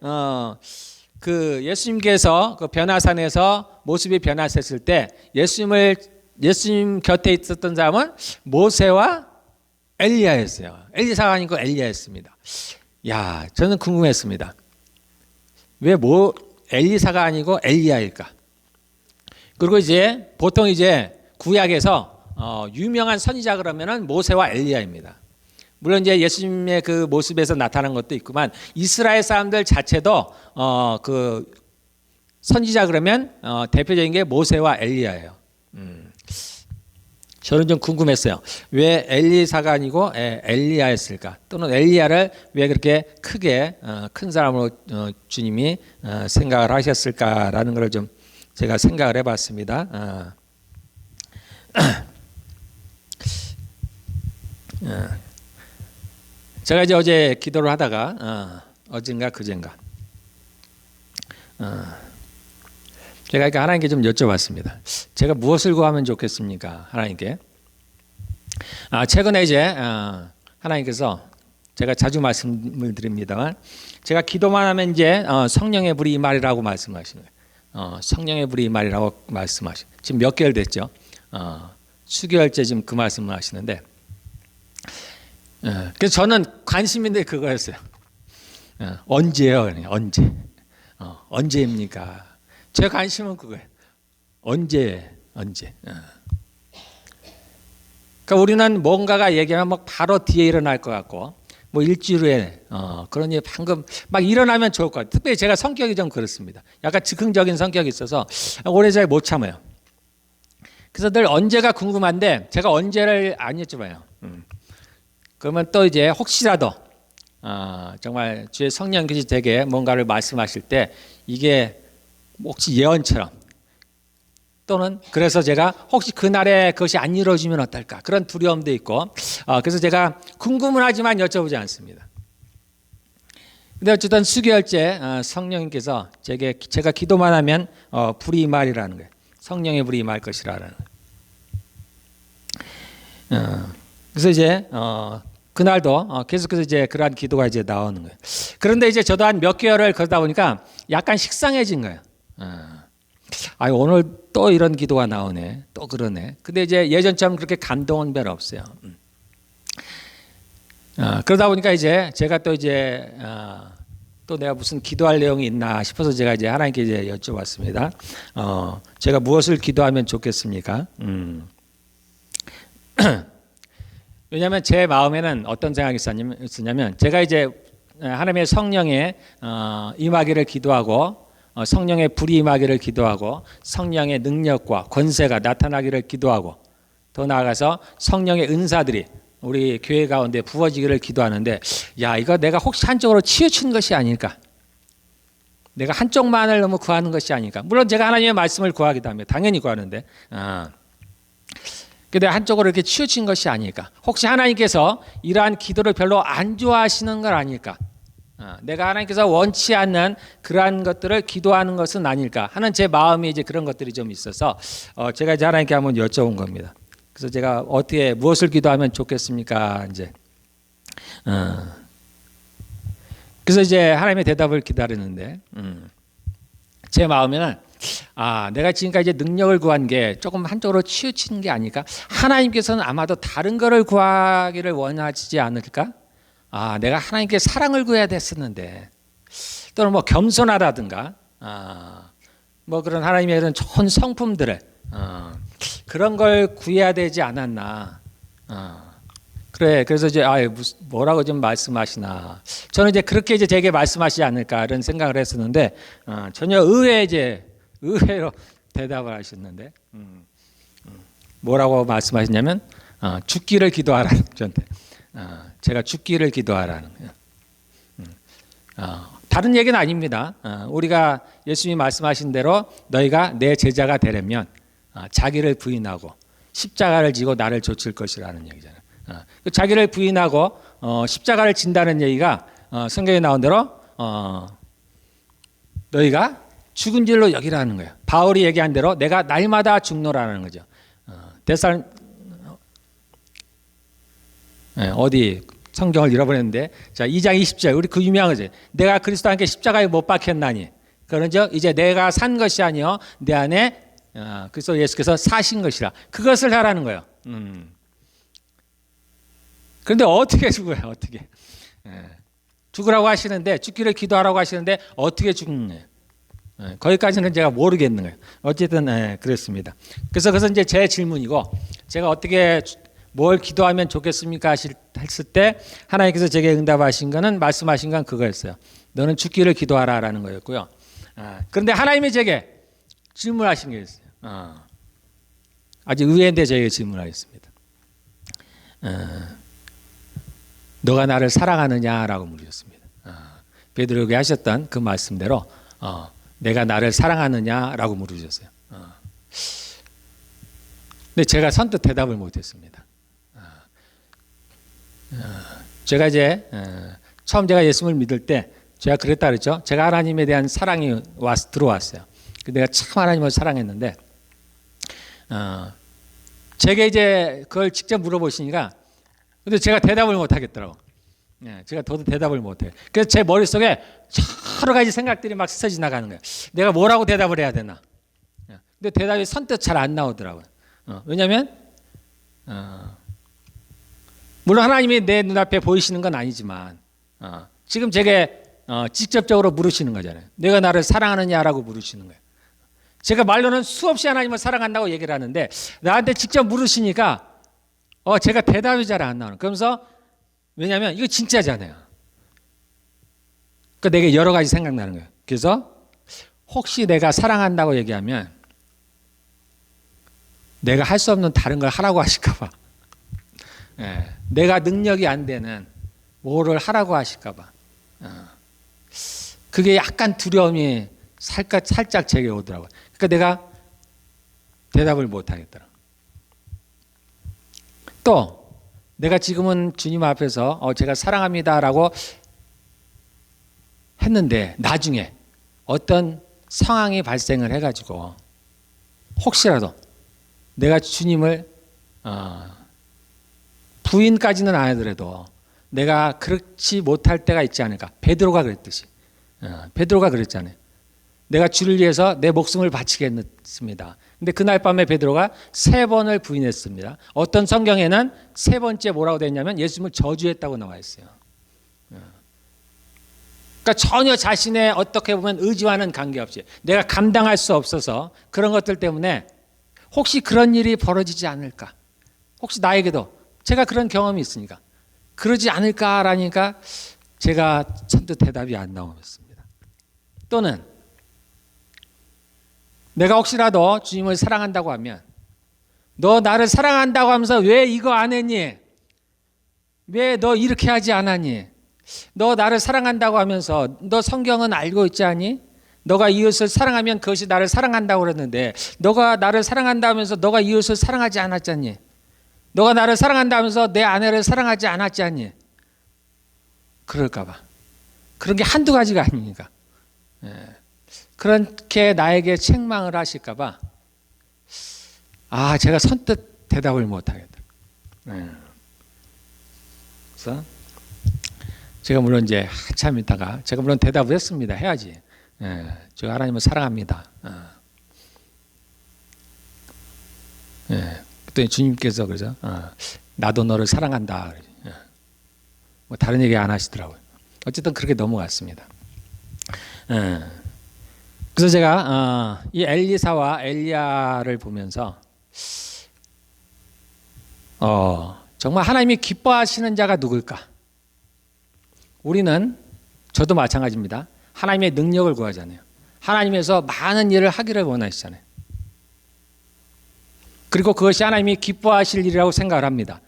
그 예수님께서 그 변화산에서 모습이 변화했을 때 예수님 곁에 있었던 사람은 모세와 엘리야였어요. 엘리사가 아니고 엘리야였습니다. 야, 저는 궁금했습니다. 왜 엘리사가 아니고 엘리야일까? 그리고 이제 보통 이제 구약에서 유명한 선지자 그러면은 모세와 엘리야입니다. 물론 이제 예수님의 그 모습에서 나타난 것도 있지만 이스라엘 사람들 자체도 그 선지자 그러면 대표적인 게 모세와 엘리야예요. 저는 좀 궁금했어요. 왜 엘리사가 아니고 엘리야였을까? 또는 엘리야를 왜 그렇게 크게 큰 사람으로 주님이 생각을 하셨을까라는 걸 좀 제가 생각을 해봤습니다. 제가 이제 어제 기도를 하다가 어젠가 그젠가 제가 이렇게 하나님께 좀 여쭤봤습니다. 제가 무엇을 구하면 좋겠습니까? 하나님께. 최근에 이제 하나님께서 제가 자주 말씀을 드립니다만 제가 기도만 하면 이제 성령의 불이 임하리라고 말씀하시는 거예요. 성령의 불이 임하리라고 말씀하시는. 지금 몇 개월 됐죠? 수개월째 지금 그 말씀을 하시는데 그래서 저는 관심인데 그거였어요. 언제요? 언제? 언제입니까? 제 관심은 그거예요. 언제? 그러니까 우리는 뭔가가 얘기하면 막 바로 뒤에 일어날 것 같고, 뭐 일주일 후에 그러니 방금 막 일어나면 좋을 것 같아요. 특별히 제가 성격이 좀 그렇습니다. 약간 즉흥적인 성격이 있어서 오래 잘 못 참아요. 그래서 늘 언제가 궁금한데 제가 언제를 안 여쭤봐요. 그러면 또 이제 혹시라도 정말 주의 성령께서 제게 뭔가를 말씀하실 때 이게 혹시 예언처럼 또는 그래서 제가 혹시 그날에 그것이 안 이루어지면 어떨까 그런 두려움도 있고 그래서 제가 궁금은 하지만 여쭤보지 않습니다. 근데 어쨌든 수개월째 성령님께서 제가 기도만 하면 불이 임하리라는 거예요. 성령의 불이 임할 것이라는 거예요. 그래서 이제 그날도 계속해서 이제 그러한 기도가 이제 나오는 거예요. 그런데 이제 저도 한 몇 개월을 그러다 보니까 약간 식상해진 거예요. 오늘 또 이런 기도가 나오네. 또 그러네. 근데 이제 예전처럼 그렇게 감동은 별로 없어요. 그러다 보니까 이제 제가 또 이제 또 내가 무슨 기도할 내용이 있나 싶어서 제가 이제 하나님께 이제 여쭤봤습니다. 제가 무엇을 기도하면 좋겠습니까? 왜냐하면 제 마음에는 어떤 생각이 있었냐면 제가 이제 하나님의 성령의 임하기를 기도하고 성령의 불이 임하기를 기도하고 성령의 능력과 권세가 나타나기를 기도하고 더 나아가서 성령의 은사들이 우리 교회 가운데 부어지기를 기도하는데 이거 내가 혹시 한쪽으로 치우친 것이 아닐까? 내가 한쪽만을 너무 구하는 것이 아닐까? 물론 제가 하나님의 말씀을 구하기도 합니다. 당연히 구하는데 근데 한쪽으로 이렇게 치우친 것이 아닐까? 혹시 하나님께서 이러한 기도를 별로 안 좋아하시는 건 아닐까? 내가 하나님께서 원치 않는 그러한 것들을 기도하는 것은 아닐까 하는 제 마음이 이제 그런 것들이 좀 있어서 제가 이제 하나님께 한번 여쭤본 겁니다. 그래서 제가 어떻게 무엇을 기도하면 좋겠습니까? 이제 그래서 이제 하나님의 대답을 기다리는데 제 마음에는 내가 지금까지 능력을 구한 게 조금 한쪽으로 치우친 게 아닐까? 하나님께서는 아마도 다른 거를 구하기를 원하지 않을까? 내가 하나님께 사랑을 구해야 됐었는데 또는 뭐 겸손하다든가 뭐 그런 하나님의 그런 좋은 성품들을 그런 걸 구해야 되지 않았나? 그래서 이제 뭐라고 좀 말씀하시나? 저는 이제 그렇게 이제 제게 말씀하시지 않을까 이런 생각을 했었는데 전혀 의외로 대답을 하셨는데 뭐라고 말씀하셨냐면 죽기를 기도하라는 저한테 제가 죽기를 기도하라는 거예요. 다른 얘기는 아닙니다. 우리가 예수님이 말씀하신 대로 너희가 내 제자가 되려면 자기를 부인하고 십자가를 지고 나를 좇을 것이라는 얘기잖아요. 자기를 부인하고 십자가를 진다는 얘기가 성경에 나온 대로 너희가 죽은 줄로 여기라는 거예요. 바울이 얘기한 대로 내가 날마다 죽노라는 거죠. 어디 성경을 잃어버렸는데 자 2장 20절 우리 그 유명한 거죠. 내가 그리스도와 함께 십자가에 못 박혔나니 그런즉 이제 내가 산 것이 아니요 내 안에 그리스도 예수께서 사신 것이라 그것을 하라는 거예요. 그런데 어떻게 죽어요? 어떻게 죽으라고 하시는데 죽기를 기도하라고 하시는데 어떻게 죽느냐? 거기까지는 제가 모르겠는 거예요. 어쨌든 그랬습니다. 그래서 이제 제 질문이고, 제가 어떻게 뭘 기도하면 좋겠습니까 했을 때 하나님께서 제게 응답하신 거는, 말씀하신 건 그거였어요. 너는 죽기를 기도하라라는 거였고요. 그런데 하나님이 제게 질문하신 게 있어요. 아주 의외인데 제게 질문하셨습니다. 너가 나를 사랑하느냐라고 물으셨습니다. 베드로에게 하셨던 그 말씀대로 내가 나를 사랑하느냐라고 물으셨어요. 근데 제가 선뜻 대답을 못했습니다. 제가 이제 처음 제가 예수님을 믿을 때 제가 그랬다 그랬죠. 제가 하나님에 대한 사랑이 들어왔어요. 내가 참 하나님을 사랑했는데 제게 이제 그걸 직접 물어보시니까, 근데 제가 대답을 못 하겠더라고. 제가 더도 대답을 못해요. 그래서 제 머릿속에 여러 가지 생각들이 막 스쳐 지나가는 거예요. 내가 뭐라고 대답을 해야 되나. 근데 대답이 선뜻 잘 안 나오더라고요. 왜냐하면 물론 하나님이 내 눈앞에 보이시는 건 아니지만 지금 제게 직접적으로 물으시는 거잖아요. 내가 나를 사랑하느냐라고 물으시는 거예요. 제가 말로는 수없이 하나님을 사랑한다고 얘기를 하는데 나한테 직접 물으시니까 제가 대답이 잘 안 나오는. 그러면서 왜냐하면 이거 진짜잖아요. 그러니까 내게 여러 가지 생각나는 거예요. 그래서 혹시 내가 사랑한다고 얘기하면 내가 할 수 없는 다른 걸 하라고 하실까 봐. 내가 능력이 안 되는 뭐를 하라고 하실까 봐. 그게 약간 두려움이 살짝 제게 오더라고요. 그러니까 내가 대답을 못 하겠더라고요. 또 내가 지금은 주님 앞에서 제가 사랑합니다라고 했는데 나중에 어떤 상황이 발생을 해가지고 혹시라도 내가 주님을 부인까지는 안 하더라도 내가 그렇지 못할 때가 있지 않을까. 베드로가 그랬듯이. 베드로가 그랬잖아요. 내가 주를 위해서 내 목숨을 바치겠습니다. 근데 그날 밤에 베드로가 3번을 부인했습니다. 어떤 성경에는 3번째 뭐라고 돼 있냐면 예수님을 저주했다고 나와 있어요. 그러니까 전혀 자신의 어떻게 보면 의지와는 관계없이 내가 감당할 수 없어서 그런 것들 때문에 혹시 그런 일이 벌어지지 않을까. 혹시 나에게도 제가 그런 경험이 있으니까 그러지 않을까라니까 제가 선뜻 대답이 안 나오겠습니다. 또는 내가 혹시라도 주님을 사랑한다고 하면 너 나를 사랑한다고 하면서 왜 이거 안 했니? 왜 너 이렇게 하지 않았니? 너 나를 사랑한다고 하면서 너 성경은 알고 있지 않니? 너가 이웃을 사랑하면 그것이 나를 사랑한다고 그랬는데 너가 나를 사랑한다 하면서 너가 이웃을 사랑하지 않았지 않니? 너가 나를 사랑한다 하면서 내 아내를 사랑하지 않았지 않니? 그럴까 봐. 그런 게 한두 가지가 아니니까. 그렇게 나에게 책망을 하실까 봐 제가 선뜻 대답을 못 하겠다. 그래서 제가 물론 이제 한참 있다가 제가 물론 대답을 했습니다. 해야지. 제가 하나님을 사랑합니다. 그랬더니 주님께서 그러죠. 나도 너를 사랑한다. 뭐 다른 얘기 안 하시더라고요. 어쨌든 그렇게 넘어갔습니다. 그래서 제가 이 엘리사와 엘리야를 보면서 정말 하나님이 기뻐하시는 자가 누굴까? 우리는 저도 마찬가지입니다. 하나님의 능력을 구하잖아요. 하나님에서 많은 일을 하기를 원하시잖아요. 그리고 그것이 하나님이 기뻐하실 일이라고 생각을 합니다.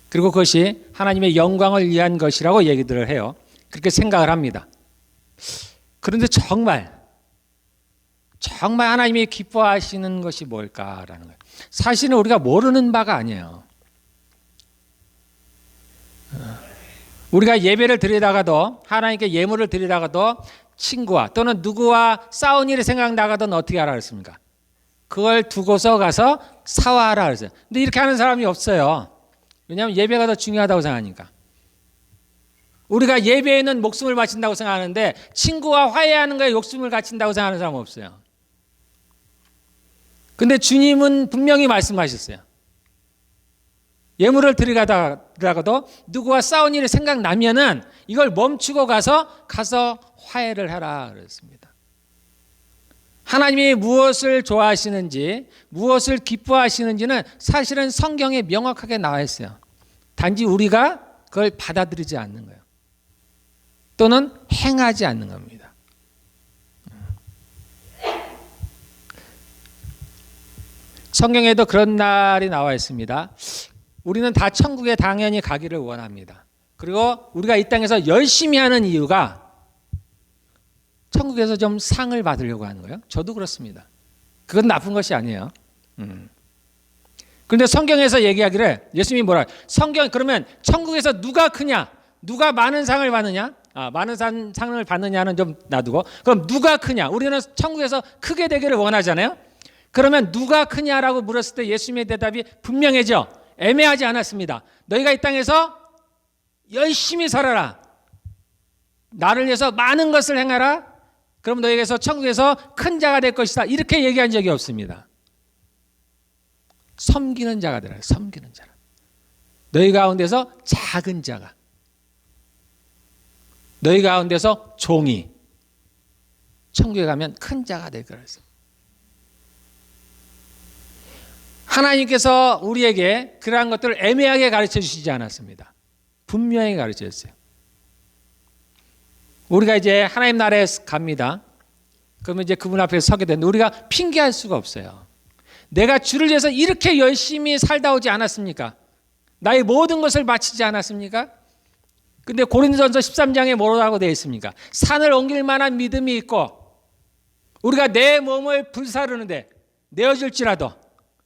그리고 그것이 하나님의 영광을 위한 것이라고 얘기들을 해요. 그렇게 생각을 합니다. 그런데 정말 하나님이 기뻐하시는 것이 뭘까라는 거예요. 사실은 우리가 모르는 바가 아니에요. 우리가 예배를 드리다가도 하나님께 예물을 드리다가도 친구와 또는 누구와 싸운 일이 생각나가던 어떻게 하라 그랬습니까? 그걸 두고서 가서 사화하라 그랬어요. 근데 이렇게 하는 사람이 없어요. 왜냐하면 예배가 더 중요하다고 생각하니까. 우리가 예배에는 목숨을 바친다고 생각하는데 친구와 화해하는 거에 목숨을 바친다고 생각하는 사람은 없어요. 근데 주님은 분명히 말씀하셨어요. 예물을 드리다가도 누구와 싸운 일이 생각나면은 이걸 멈추고 가서 화해를 하라 그랬습니다. 하나님이 무엇을 좋아하시는지, 무엇을 기뻐하시는지는 사실은 성경에 명확하게 나와 있어요. 단지 우리가 그걸 받아들이지 않는 거예요. 또는 행하지 않는 겁니다. 성경에도 그런 날이 나와 있습니다. 우리는 다 천국에 당연히 가기를 원합니다. 그리고 우리가 이 땅에서 열심히 하는 이유가 천국에서 좀 상을 받으려고 하는 거예요. 저도 그렇습니다. 그건 나쁜 것이 아니에요. 그런데 성경에서 얘기하기를 예수님이 뭐라 성경 그러면 천국에서 누가 크냐? 누가 많은 상을 받느냐? 많은 상을 받느냐는 좀 놔두고 그럼 누가 크냐? 우리는 천국에서 크게 되기를 원하잖아요. 그러면 누가 크냐라고 물었을 때 예수님의 대답이 분명해져. 애매하지 않았습니다. 너희가 이 땅에서 열심히 살아라. 나를 위해서 많은 것을 행하라. 그럼 너희에게서 천국에서 큰 자가 될 것이다. 이렇게 얘기한 적이 없습니다. 섬기는 자가 되라. 섬기는 자라. 너희 가운데서 작은 자가, 너희 가운데서 종이 천국에 가면 큰 자가 될 거라 했습니다. 하나님께서 우리에게 그러한 것들을 애매하게 가르쳐 주시지 않았습니다. 분명히 가르쳐 줬어요. 우리가 이제 하나님 나라에 갑니다. 그러면 이제 그분 앞에 서게 되는데 우리가 핑계할 수가 없어요. 내가 주를 위해서 이렇게 열심히 살다 오지 않았습니까? 나의 모든 것을 바치지 않았습니까? 근데 고린도전서 13장에 뭐라고 되어 있습니까? 산을 옮길 만한 믿음이 있고 우리가 내 몸을 불사르는데 내어줄지라도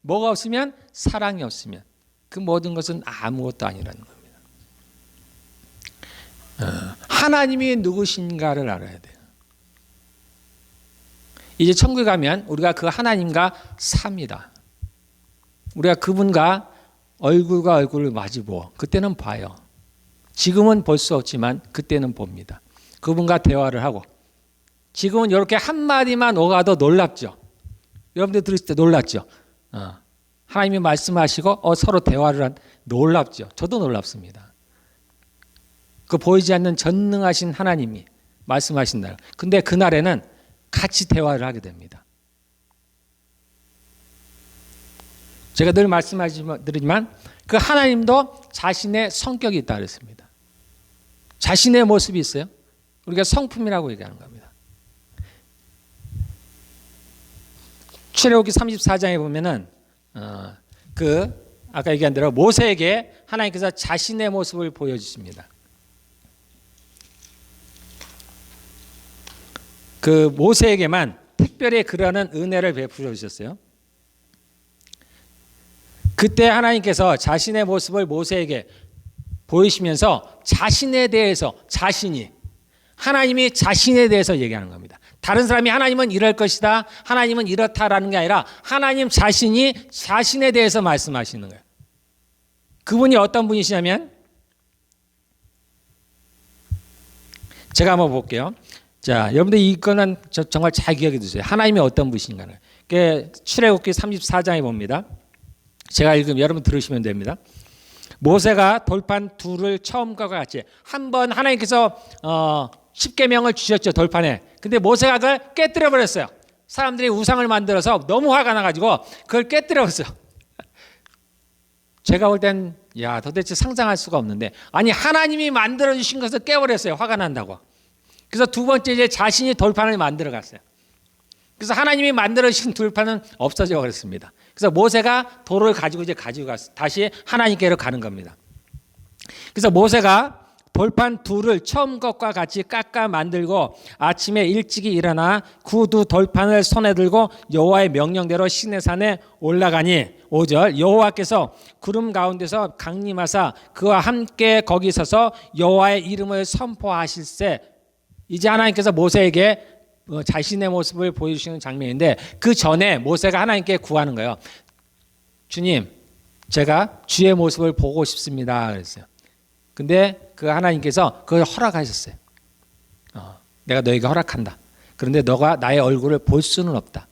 뭐가 없으면 사랑이 없으면 그 모든 것은 아무것도 아니라는 겁니다. 하나님이 누구신가를 알아야 돼요. 이제 천국에 가면 우리가 그 하나님과 삽니다. 우리가 그분과 얼굴과 얼굴을 마주보고 그때는 봐요. 지금은 볼 수 없지만 그때는 봅니다. 그분과 대화를 하고 지금은 이렇게 한마디만 오가도 놀랍죠. 여러분들 들으실 때 놀랍죠. 하나님이 말씀하시고 서로 대화를 한 놀랍죠. 저도 놀랍습니다. 그 보이지 않는 전능하신 하나님이 말씀하신다. 근데 그날에는 같이 대화를 하게 됩니다. 제가 늘 말씀드리지만 그 하나님도 자신의 성격이 있다 그랬습니다. 자신의 모습이 있어요. 우리가 성품이라고 얘기하는 겁니다. 출애굽기 34장에 보면은 아까 얘기한 대로 모세에게 하나님께서 자신의 모습을 보여주십니다. 그 모세에게만 특별히 그러는 은혜를 베풀어 주셨어요. 그때 하나님께서 자신의 모습을 모세에게 보이시면서 자신에 대해서 하나님이 자신에 대해서 얘기하는 겁니다. 다른 사람이 하나님은 이럴 것이다, 하나님은 이렇다라는 게 아니라 하나님 자신이 자신에 대해서 말씀하시는 거예요. 그분이 어떤 분이시냐면 제가 한번 볼게요. 자, 여러분들 이거는 정말 잘 기억해 두세요. 하나님이 어떤 분이신가를. 출애굽기 34장에 봅니다. 제가 읽으면 여러분 들으시면 됩니다. 모세가 돌판 둘을 처음과 같이 한번 하나님께서 10계명을 주셨죠, 돌판에. 근데 모세가 그걸 깨뜨려 버렸어요. 사람들이 우상을 만들어서 너무 화가 나가지고 그걸 깨뜨려 버렸어요. 제가 볼 땐 도대체 상상할 수가 없는데 아니 하나님이 만들어 주신 것을 깨버렸어요. 화가 난다고. 그래서 두 번째 이제 자신이 돌판을 만들어 갔어요. 그래서 하나님이 만들어 주신 돌판은 없어져 버렸습니다. 그래서 모세가 돌을 가지고 가서 다시 하나님께로 가는 겁니다. 그래서 모세가 돌판 둘을 처음 것과 같이 깎아 만들고 아침에 일찍이 일어나 구두 돌판을 손에 들고 여호와의 명령대로 시내산에 올라가니 5절 여호와께서 구름 가운데서 강림하사 그와 함께 거기 서서 여호와의 이름을 선포하실세. 이제 하나님께서 모세에게 자신의 모습을 보여주시는 장면인데 그 전에 모세가 하나님께 구하는 거예요. 주님, 제가 주의 모습을 보고 싶습니다. 그랬어요. 근데 그 하나님께서 그걸 허락하셨어요. 내가 너에게 허락한다. 그런데 너가 나의 얼굴을 볼 수는 없다.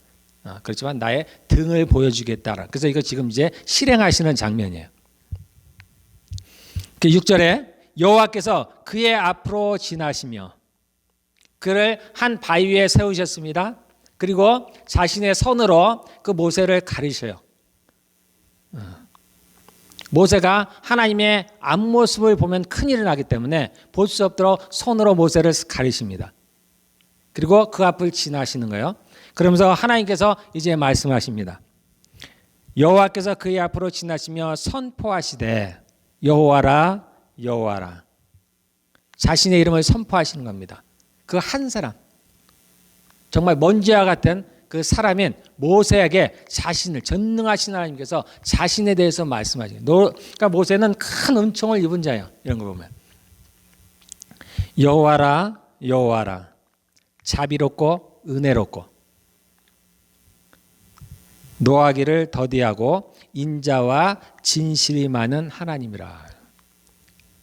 그렇지만 나의 등을 보여주겠다. 그래서 이거 지금 이제 실행하시는 장면이에요. 6절에 여호와께서 그의 앞으로 지나시며 그를 한 바위 위에 세우셨습니다. 그리고 자신의 손으로 그 모세를 가리셔요. 모세가 하나님의 앞모습을 보면 큰일이 나기 때문에 볼 수 없도록 손으로 모세를 가리십니다. 그리고 그 앞을 지나시는 거예요. 그러면서 하나님께서 이제 말씀하십니다. 여호와께서 그의 앞으로 지나시며 선포하시되 여호와라 여호와라. 자신의 이름을 선포하시는 겁니다. 그 한 사람, 정말 먼지와 같은 그 사람인 모세에게 자신을, 전능하신 하나님께서 자신에 대해서 말씀하시는 거예요. 그러니까 모세는 큰 은총을 입은 자예요. 이런 거 보면 여호와라 여호와라, 자비롭고 은혜롭고 노하기를 더디하고 인자와 진실이 많은 하나님이라.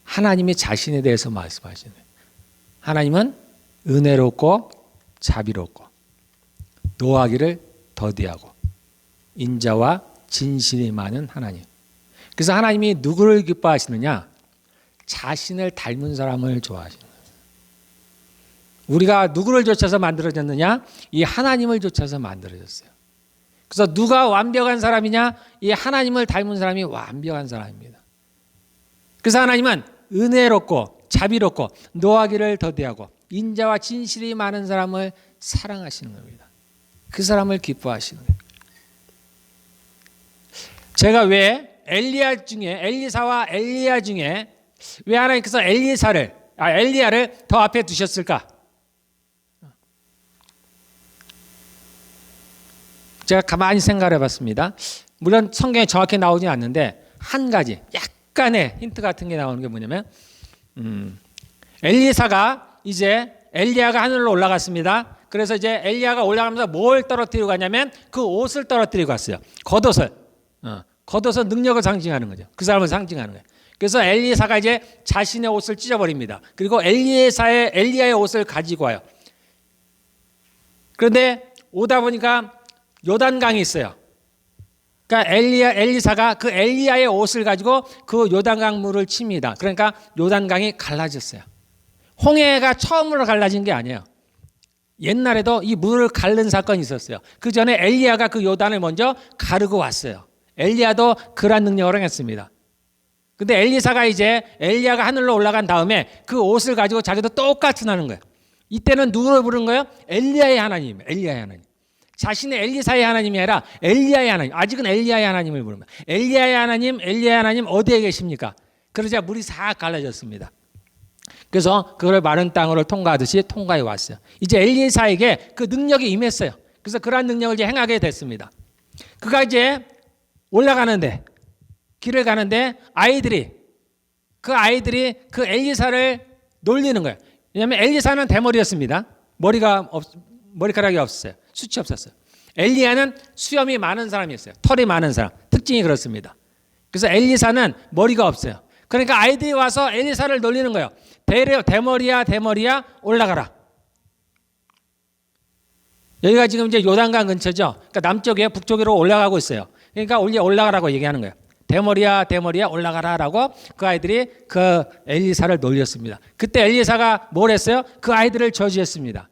하나님이 자신에 대해서 말씀하시는 거예요. 하나님은 은혜롭고 자비롭고 노하기를 더디하고 인자와 진실이 많은 하나님. 그래서 하나님이 누구를 기뻐하시느냐? 자신을 닮은 사람을 좋아하시는 거예요. 우리가 누구를 좇아서 만들어졌느냐? 이 하나님을 좇아서 만들어졌어요. 그래서 누가 완벽한 사람이냐? 이 하나님을 닮은 사람이 완벽한 사람입니다. 그래서 하나님은 은혜롭고 자비롭고 노하기를 더디하고 인자와 진실이 많은 사람을 사랑하시는 겁니다. 그 사람을 기뻐하시는 거예요. 제가 왜 엘리사와 엘리야 중에 왜 하나님께서 엘리야를 더 앞에 두셨을까? 제가 가만히 생각해 봤습니다. 물론 성경에 정확히 나오지 않는데 한 가지 약간의 힌트 같은 게 나오는 게 뭐냐면 엘리사가 이제 엘리야가 하늘로 올라갔습니다. 그래서 이제 엘리야가 올라가면서 뭘 떨어뜨리고 가냐면 그 옷을 떨어뜨리고 갔어요. 겉옷을. 겉옷은 능력을 상징하는 거죠. 그 사람을 상징하는 거예요. 그래서 엘리사가 이제 자신의 옷을 찢어버립니다. 그리고 엘리야의 옷을 가지고 와요. 그런데 오다 보니까 요단강이 있어요. 그러니까 엘리사가 그 엘리야의 옷을 가지고 그 요단강 물을 칩니다. 그러니까 요단강이 갈라졌어요. 홍해가 처음으로 갈라진 게 아니에요. 옛날에도 이 물을 가른 사건이 있었어요. 그 전에 엘리야가 그 요단을 먼저 가르고 왔어요. 엘리야도 그러한 능력을 행했습니다. 근데 엘리사가 이제 엘리야가 하늘로 올라간 다음에 그 옷을 가지고 자기도 똑같이 하는 거예요. 이때는 누구를 부른 거예요? 엘리야의 하나님. 자신의 엘리사의 하나님이 아니라 엘리야의 하나님. 아직은 엘리야의 하나님을 부릅니다. 엘리야의 하나님 어디에 계십니까? 그러자 물이 싹 갈라졌습니다. 그래서 그걸 마른 땅으로 통과하듯이 통과해 왔어요. 이제 엘리사에게 그 능력이 임했어요. 그래서 그러한 능력을 이제 행하게 됐습니다. 그가 이제 올라가는데 길을 가는데 아이들이 그 엘리사를 놀리는 거예요. 왜냐하면 엘리사는 대머리였습니다. 머리카락이 없었어요. 숱이 없었어요. 엘리야는 수염이 많은 사람이었어요. 털이 많은 사람. 특징이 그렇습니다. 그래서 엘리사는 머리가 없어요. 그러니까 아이들이 와서 엘리사를 놀리는 거예요. 대머리야 올라가라. 여기가 지금 이제 요단강 근처죠. 그러니까 남쪽에 북쪽으로 올라가고 있어요. 그러니까 올라가라고 얘기하는 거예요. 대머리야 올라가라라고 그 아이들이 그 엘리사를 놀렸습니다. 그때 엘리사가 뭘 했어요? 그 아이들을 저주했습니다.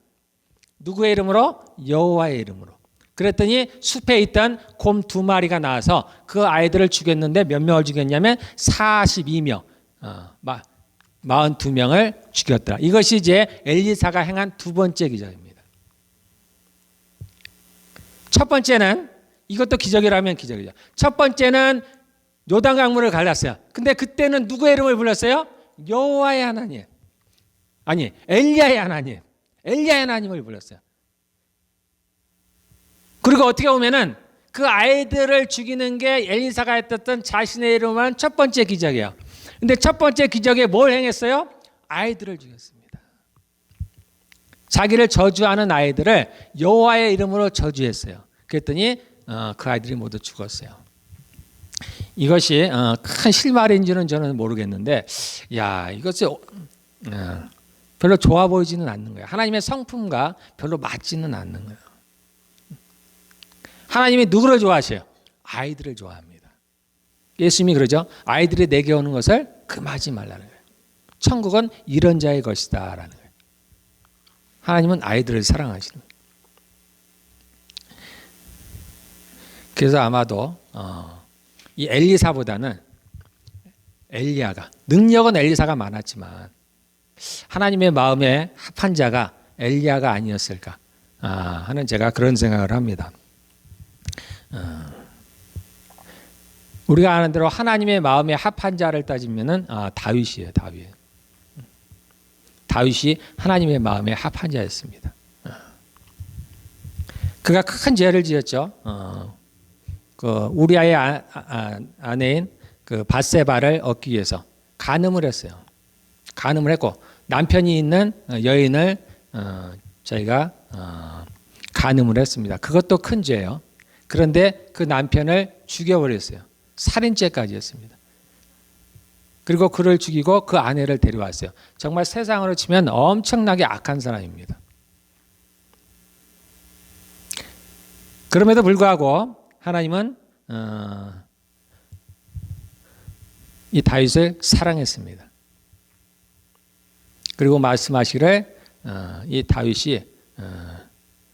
누구의 이름으로? 여호와의 이름으로. 그랬더니 숲에 있던 곰 2마리가 나와서 그 아이들을 죽였는데 몇 명을 죽였냐면 42명, 42명을 죽였더라. 이것이 이제 엘리사가 행한 두 번째 기적입니다. 첫 번째는 이것도 기적이라면 기적이죠. 첫 번째는 요단 강물을 갈랐어요. 근데 그때는 누구의 이름을 불렀어요? 여호와의 하나님. 아니, 엘리야의 하나님을 불렀어요. 그리고 어떻게 보면은 그 아이들을 죽이는 게 엘리사가 했던 자신의 이름으로 한 첫 번째 기적이에요. 근데 첫 번째 기적에 뭘 행했어요? 아이들을 죽였습니다. 자기를 저주하는 아이들을 여호와의 이름으로 저주했어요. 그랬더니 그 아이들이 모두 죽었어요. 이것이 큰 실마리인지는 저는 모르겠는데, 이것이 별로 좋아 보이지는 않는 거예요. 하나님의 성품과 별로 맞지는 않는 거예요. 하나님이 누구를 좋아하세요? 아이들을 좋아합니다. 예수님이 그러죠. 아이들이 내게 오는 것을 금하지 말라는 거예요. 천국은 이런 자의 것이다라는 거예요. 하나님은 아이들을 사랑하시는 거예요. 그래서 아마도 이 엘리사보다는 엘리야가, 능력은 엘리사가 많았지만 하나님의 마음에 합한 자가 엘리야가 아니었을까 하는 제가 그런 생각을 합니다. 우리가 아는 대로 하나님의 마음에 합한 자를 따지면은 다윗이에요. 다윗이 하나님의 마음에 합한 자였습니다. 그가 큰 죄를 지었죠. 그 우리아의 아내인 그 밧세바를 얻기 위해서 간음을 했어요. 간음을 했고 남편이 있는 여인을 저희가 간음을 했습니다. 그것도 큰 죄예요. 그런데 그 남편을 죽여버렸어요. 살인죄까지 했습니다. 그리고 그를 죽이고 그 아내를 데려왔어요. 정말 세상으로 치면 엄청나게 악한 사람입니다. 그럼에도 불구하고 하나님은 이 다윗을 사랑했습니다. 그리고 말씀하시기를 이 다윗이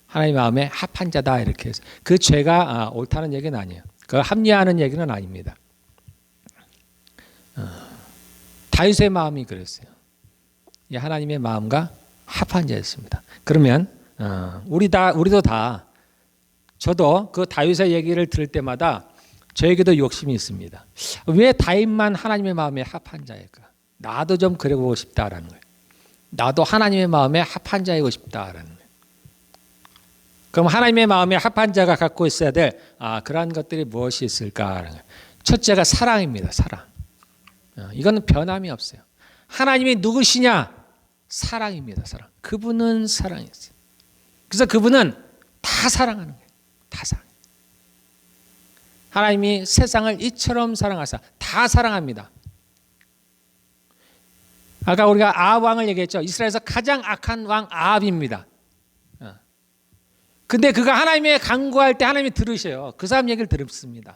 하나님 마음에 합한 자다 이렇게 해서 그 죄가 옳다는 얘기는 아니에요. 그 합리화하는 얘기는 아닙니다. 다윗의 마음이 그랬어요. 이 하나님의 마음과 합한 자였습니다. 그러면 우리도 다 저도 그 다윗의 얘기를 들을 때마다 저에게도 욕심이 있습니다. 왜 다윗만 하나님의 마음에 합한 자일까? 나도 좀 그러고 싶다라는 거예요. 나도 하나님의 마음에 합한 자이고 싶다라는 거예요. 그럼 하나님의 마음에 합한 자가 갖고 있어야 될 그러한 것들이 무엇이 있을까라는 거예요. 첫째가 사랑입니다. 사랑. 이건 변함이 없어요. 하나님이 누구시냐? 사랑입니다. 사랑. 그분은 사랑이었어요. 그래서 그분은 다 사랑하는 거예요. 다 사랑. 하나님이 세상을 이처럼 사랑하사 다 사랑합니다. 아까 우리가 아합 왕을 얘기했죠. 이스라엘에서 가장 악한 왕 아합입니다. 근데 그가 하나님의 간구할 때 하나님이 들으셔요. 그 사람 얘기를 들었습니다.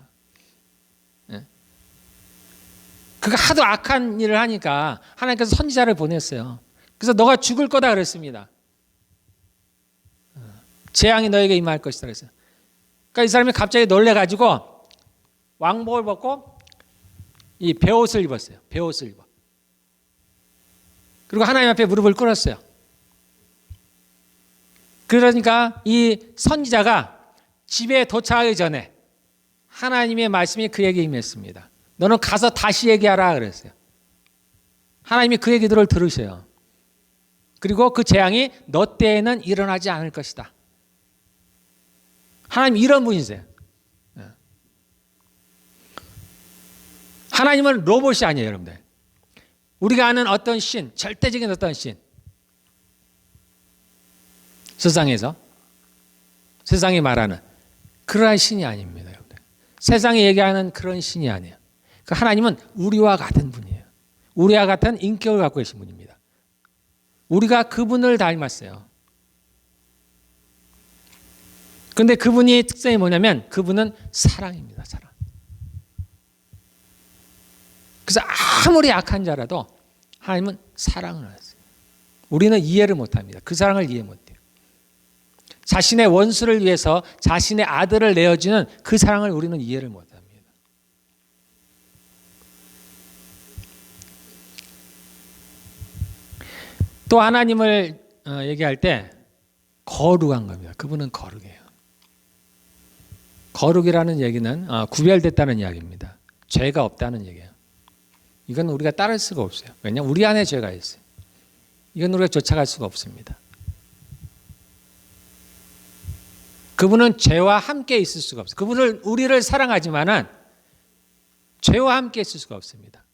그가 하도 악한 일을 하니까 하나님께서 선지자를 보냈어요. 그래서 너가 죽을 거다 그랬습니다. 재앙이 너에게 임할 것이다 그랬어요. 그러니까 이 사람이 갑자기 놀래가지고 왕복을 벗고 이 베옷을 입었어요. 베옷을 입어. 그리고 하나님 앞에 무릎을 꿇었어요. 그러니까 이 선지자가 집에 도착하기 전에 하나님의 말씀이 그에게 임했습니다. 너는 가서 다시 얘기하라 그랬어요. 하나님이 그의 기도를 들으셔요. 그리고 그 재앙이 너 때에는 일어나지 않을 것이다. 하나님 이런 분이세요. 하나님은 로봇이 아니에요, 여러분들. 우리가 아는 어떤 신, 절대적인 어떤 신, 세상이 말하는 그러한 신이 아닙니다, 여러분들. 세상이 얘기하는 그런 신이 아니에요. 그 하나님은 우리와 같은 분이에요. 우리와 같은 인격을 갖고 계신 분입니다. 우리가 그분을 닮았어요. 그런데 그분이 특성이 뭐냐면 그분은 사랑입니다. 사랑. 그래서 아무리 악한 자라도 하나님은 사랑을 하세요. 우리는 이해를 못합니다. 그 사랑을 이해 못해요. 자신의 원수를 위해서 자신의 아들을 내어주는 그 사랑을 우리는 이해를 못합니다. 또 하나님을 얘기할 때 거룩한 겁니다. 그분은 거룩해요. 거룩이라는 얘기는 구별됐다는 이야기입니다. 죄가 없다는 얘기예요. 이건 우리가 따를 수가 없어요. 왜냐하면 우리 안에 죄가 있어요. 이건 우리가 쫓아갈 수가 없습니다. 그분은 죄와 함께 있을 수가 없어요. 그분을 우리를 사랑하지만은 죄와 함께 있을 수가 없습니다.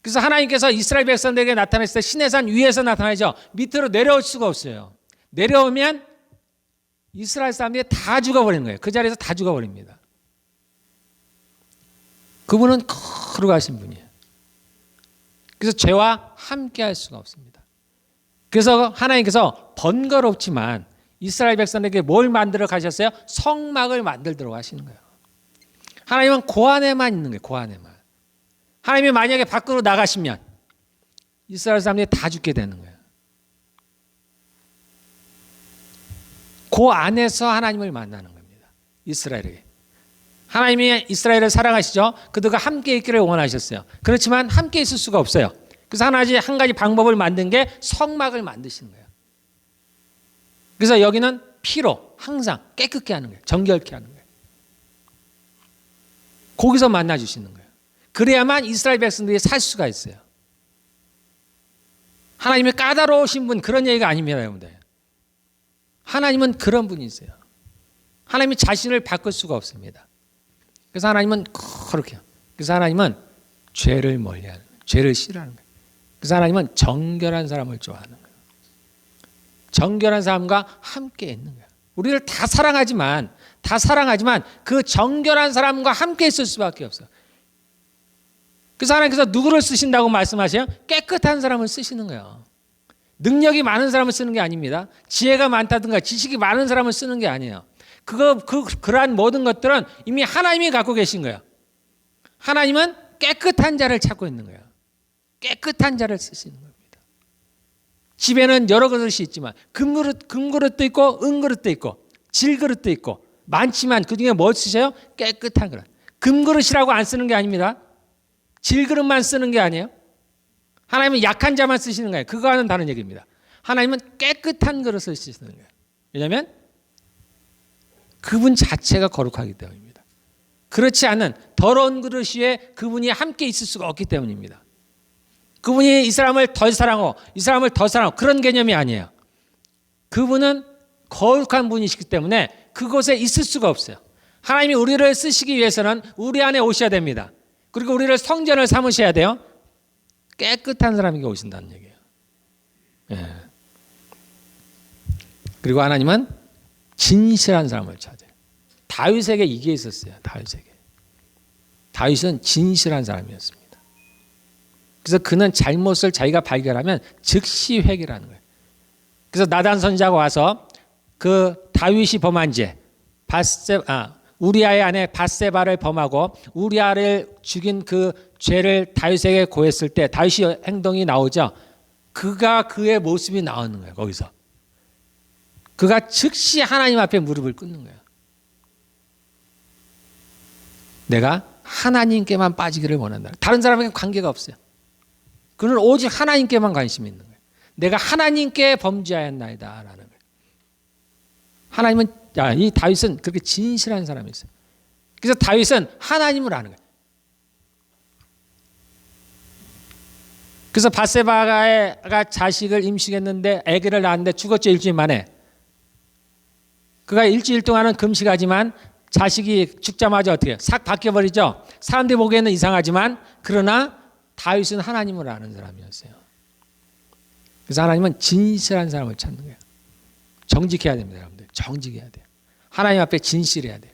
그래서 하나님께서 이스라엘 백성들에게 나타났을 때 시내산 위에서 나타나죠. 밑으로 내려올 수가 없어요. 내려오면 이스라엘 사람들이 다 죽어버리는 거예요. 그 자리에서 다 죽어버립니다. 그분은 거룩하신 분이에요. 그래서 죄와 함께 할 수가 없습니다. 그래서 하나님께서 번거롭지만 이스라엘 백성에게 뭘 만들어 가셨어요? 성막을 만들도록 하시는 거예요. 하나님은 그 안에만 있는 거예요. 그 안에만. 하나님이 만약에 밖으로 나가시면 이스라엘 사람들이 다 죽게 되는 거예요. 그 안에서 하나님을 만나는 겁니다. 이스라엘에게. 하나님이 이스라엘을 사랑하시죠. 그들과 함께 있기를 원하셨어요. 그렇지만 함께 있을 수가 없어요. 그래서 한 가지 방법을 만든 게 성막을 만드시는 거예요. 그래서 여기는 피로 항상 깨끗게 하는 거예요. 정결케 하는 거예요. 거기서 만나 주시는 거예요. 그래야만 이스라엘 백성들이 살 수가 있어요. 하나님이 까다로우신 분 그런 얘기가 아닙니다, 여러분들. 하나님은 그런 분이세요. 하나님이 자신을 바꿀 수가 없습니다. 그래서 하나님은 그렇게 해요. 그래서 하나님은 죄를 멀리하는 거예요. 죄를 싫어하는 거예요. 그래서 하나님은 정결한 사람을 좋아하는 거예요. 정결한 사람과 함께 있는 거예요. 우리를 다 사랑하지만 그 정결한 사람과 함께 있을 수밖에 없어요. 그래서 하나님께서 누구를 쓰신다고 말씀하세요? 깨끗한 사람을 쓰시는 거예요. 능력이 많은 사람을 쓰는 게 아닙니다. 지혜가 많다든가 지식이 많은 사람을 쓰는 게 아니에요. 그러한 모든 것들은 이미 하나님이 갖고 계신 거예요. 하나님은 깨끗한 자를 찾고 있는 거예요. 깨끗한 자를 쓰시는 겁니다. 집에는 여러 그릇이 있지만 금그릇도 있고 은그릇도 있고 질그릇도 있고 많지만 그중에 뭘 쓰셔요? 깨끗한 그릇. 금그릇이라고 안 쓰는 게 아닙니다. 질그릇만 쓰는 게 아니에요. 하나님은 약한 자만 쓰시는 거예요. 그거와는 다른 얘기입니다. 하나님은 깨끗한 그릇을 쓰시는 거예요. 왜냐하면 그분 자체가 거룩하기 때문입니다. 그렇지 않은 더러운 그릇 위에 그분이 함께 있을 수가 없기 때문입니다. 그분이 이 사람을 덜 사랑하고 이 사람을 더 사랑하고 그런 개념이 아니에요. 그분은 거룩한 분이시기 때문에 그곳에 있을 수가 없어요. 하나님이 우리를 쓰시기 위해서는 우리 안에 오셔야 됩니다. 그리고 우리를 성전을 삼으셔야 돼요. 깨끗한 사람에게 오신다는 얘기예요. 예. 그리고 하나님은 진실한 사람을 찾아요. 다윗에게 이게 있었어요. 다윗은 진실한 사람이었습니다. 그래서 그는 잘못을 자기가 발견하면 즉시 회개라는 거예요. 그래서 나단 선지자가 와서 그 다윗이 범한 죄, 우리아의 아내 밧세바를 범하고 우리아를 죽인 그 죄를 다윗에게 고했을 때 다윗의 행동이 나오죠. 그가 그의 모습이 나오는 거예요. 거기서 그가 즉시 하나님 앞에 무릎을 꿇는 거예요. 내가 하나님께만 빠지기를 원한다. 다른 사람에게 관계가 없어요. 그는 오직 하나님께만 관심이 있는 거예요. 내가 하나님께 범죄하였나이다 라는 거예요. 하나님은 이 다윗은 그렇게 진실한 사람이었어요. 그래서 다윗은 하나님을 아는 거예요. 그래서 밧세바가 자식을 임신했는데 아기를 낳았는데 죽었죠. 일주일 만에. 그가 일주일 동안은 금식하지만 자식이 죽자마자 어떻게 해요? 싹 바뀌어버리죠. 사람들이 보기에는 이상하지만 그러나 다윗은 하나님을 아는 사람이었어요. 그래서 하나님은 진실한 사람을 찾는 거예요. 정직해야 됩니다, 여러분들. 정직해야 돼요. 하나님 앞에 진실해야 돼요.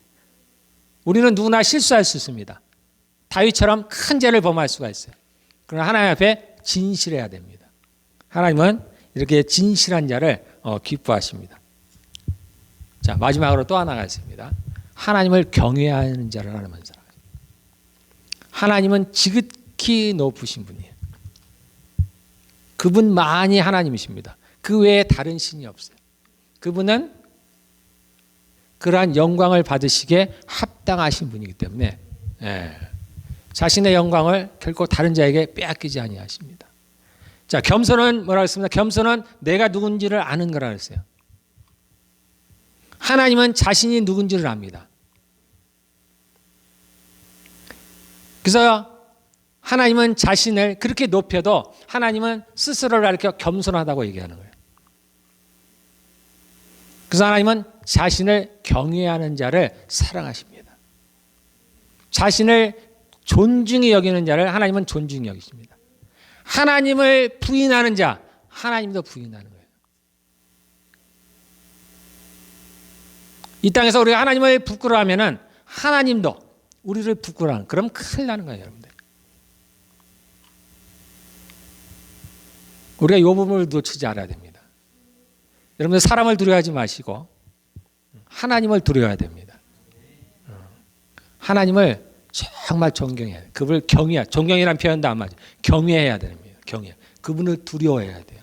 우리는 누구나 실수할 수 있습니다. 다윗처럼 큰 죄를 범할 수가 있어요. 그러나 하나님 앞에 진실해야 됩니다. 하나님은 이렇게 진실한 자를 기뻐하십니다. 자, 마지막으로 또 하나가 있습니다. 하나님을 경외하는 자를 하나님은 사랑합니다. 하나님은 지극히 높으신 분이에요. 그분만이 하나님이십니다. 그 외에 다른 신이 없어요. 그분은 그러한 영광을 받으시기에 합당하신 분이기 때문에 자신의 영광을 결코 다른 자에게 빼앗기지 아니하십니다. 자, 겸손은 뭐라고 했습니다? 겸손은 내가 누군지를 아는 거라고 했어요. 하나님은 자신이 누군지를 압니다. 그래서 하나님은 자신을 그렇게 높여도 하나님은 스스로를 가리켜 겸손하다고 얘기하는 거예요. 그래서 하나님은 자신을 경외하는 자를 사랑하십니다. 자신을 존중히 여기는 자를 하나님은 존중히 여기십니다. 하나님을 부인하는 자, 하나님도 부인하는 거예요. 이 땅에서 우리가 하나님을 부끄러워하면은 하나님도 우리를 부끄러워하는, 그럼 큰일 나는 거예요, 여러분들. 우리가 이 부분을 놓치지 않아야 됩니다. 여러분들 사람을 두려워하지 마시고 하나님을 두려워해야 됩니다. 하나님을 정말 존경해야 돼요. 그분을 경외해야, 존경이라는 표현도 안 맞아요. 경외해야 됩니다. 경외. 그분을 두려워해야 돼요.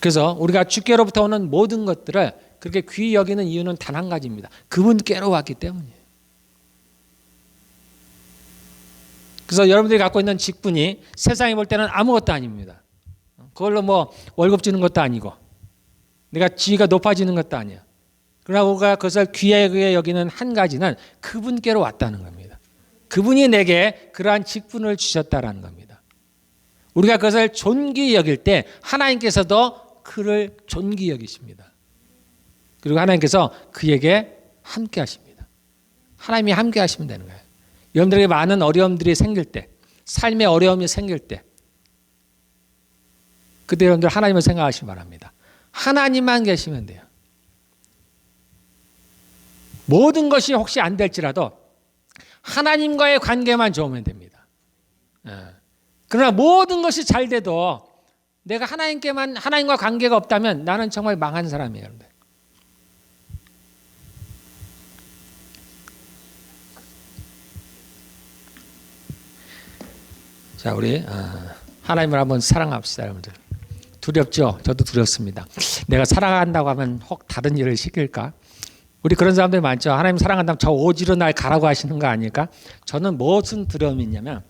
그래서 우리가 주께로부터 오는 모든 것들을 그렇게 귀히 여기는 이유는 단 한 가지입니다. 그분께로 왔기 때문이에요. 그래서 여러분들이 갖고 있는 직분이 세상이 볼 때는 아무것도 아닙니다. 그걸로 뭐 월급 주는 것도 아니고 내가 지위가 높아지는 것도 아니야. 그러나 우리가 그것을 귀하게 여기는 한 가지는 그분께로 왔다는 겁니다. 그분이 내게 그러한 직분을 주셨다라는 겁니다. 우리가 그것을 존귀히 여길 때 하나님께서도 그를 존귀히 여기십니다. 그리고 하나님께서 그에게 함께 하십니다. 하나님이 함께 하시면 되는 거예요. 여러분들에게 많은 어려움들이 생길 때, 삶의 어려움이 생길 때, 그때 여러분들 하나님을 생각하시기 바랍니다. 하나님만 계시면 돼요. 모든 것이 혹시 안 될지라도 하나님과의 관계만 좋으면 됩니다. 그러나 모든 것이 잘 돼도 내가 하나님과 관계가 없다면 나는 정말 망한 사람이에요. 여러분들. 자, 우리 하나님을 한번 사랑합시다, 여러분들. 두렵죠? 저도 두렵습니다. 내가 사랑한다고 하면 혹 다른 일을 시킬까? 우리 그런 사람들이 많죠. 하나님 사랑한다면 저 오지로 날 가라고 하시는 거 아닐까? 저는 무슨 두려움이 있냐면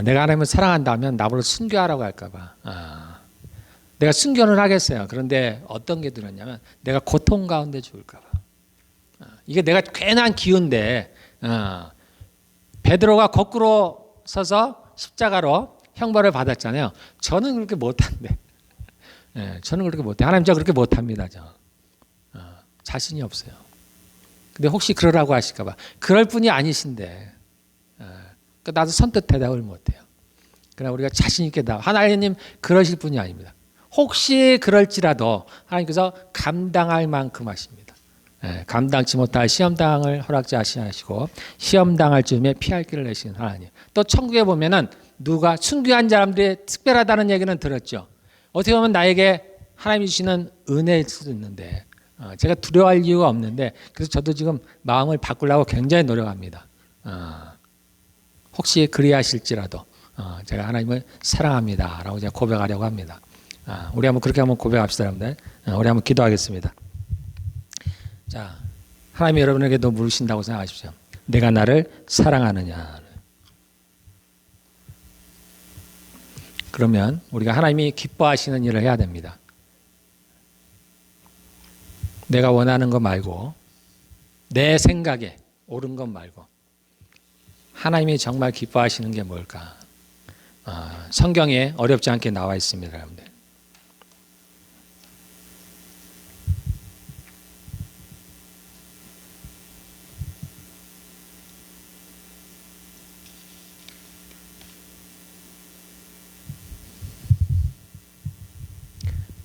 내가 하나님을 사랑한다면 나보고 순교하라고 할까 봐. 내가 순교는 하겠어요. 그런데 어떤 게 들었냐면 내가 고통 가운데 죽을까 봐. 이게 내가 괜한 기운데 베드로가 거꾸로 서서 십자가로 형벌을 받았잖아요. 저는 그렇게 못한데. 저는 그렇게 못해. 하나님 저 그렇게 못합니다. 자신이 없어요. 근데 혹시 그러라고 하실까 봐. 그럴 분이 아니신데 나도 선뜻 대답을 못해요. 그러나 우리가 자신 있게 하나님 그러실 분이 아닙니다. 혹시 그럴지라도 하나님께서 감당할 만큼 하십니다. 감당치 못할 시험당을 허락지 하시고 시험당할 즈음에 피할 길을 내시는 하나님. 또 천국에 보면은 누가 순교한 사람들이 특별하다는 얘기는 들었죠. 어떻게 보면 나에게 하나님이 주시는 은혜일 수도 있는데 제가 두려워할 이유가 없는데 그래서 저도 지금 마음을 바꾸려고 굉장히 노력합니다. 혹시 그리하실지라도 제가 하나님을 사랑합니다 라고 제가 고백하려고 합니다. 우리 한번 그렇게 한번 고백합시다, 여러분들. 우리 한번 기도하겠습니다. 자, 하나님이 여러분에게도 물으신다고 생각하십시오. 내가 나를 사랑하느냐. 그러면 우리가 하나님이 기뻐하시는 일을 해야 됩니다. 내가 원하는 것 말고 내 생각에 옳은 것 말고 하나님이 정말 기뻐하시는 게 뭘까? 성경에 어렵지 않게 나와 있습니다, 여러분들.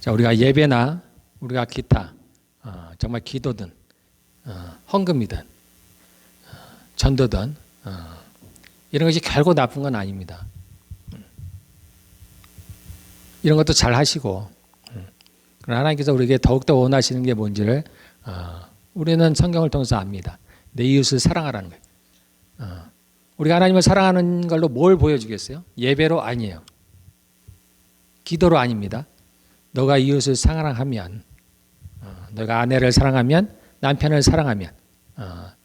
자, 우리가 예배나 우리가 기타 정말 기도든 헌금이든 전도든 이런 것이 결코 나쁜 건 아닙니다. 이런 것도 잘 하시고 그러나 하나님께서 우리에게 더욱더 원하시는 게 뭔지를 우리는 성경을 통해서 압니다. 내 이웃을 사랑하라는 거예요. 우리가 하나님을 사랑하는 걸로 뭘 보여주겠어요? 예배로 아니에요. 기도로 아닙니다. 너가 이웃을 사랑하면 너가 아내를 사랑하면 남편을 사랑하면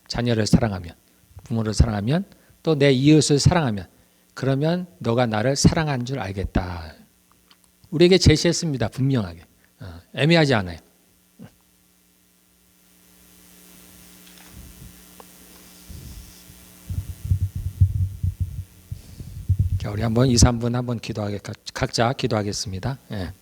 자녀를 사랑하면 부모를 사랑하면 또 내 이웃을 사랑하면 그러면 너가 나를 사랑한 줄 알겠다. 우리에게 제시했습니다. 분명하게. 애매하지 않아요. 자, 우리 한번 2, 3분 한번 각자 기도하겠습니다. 예.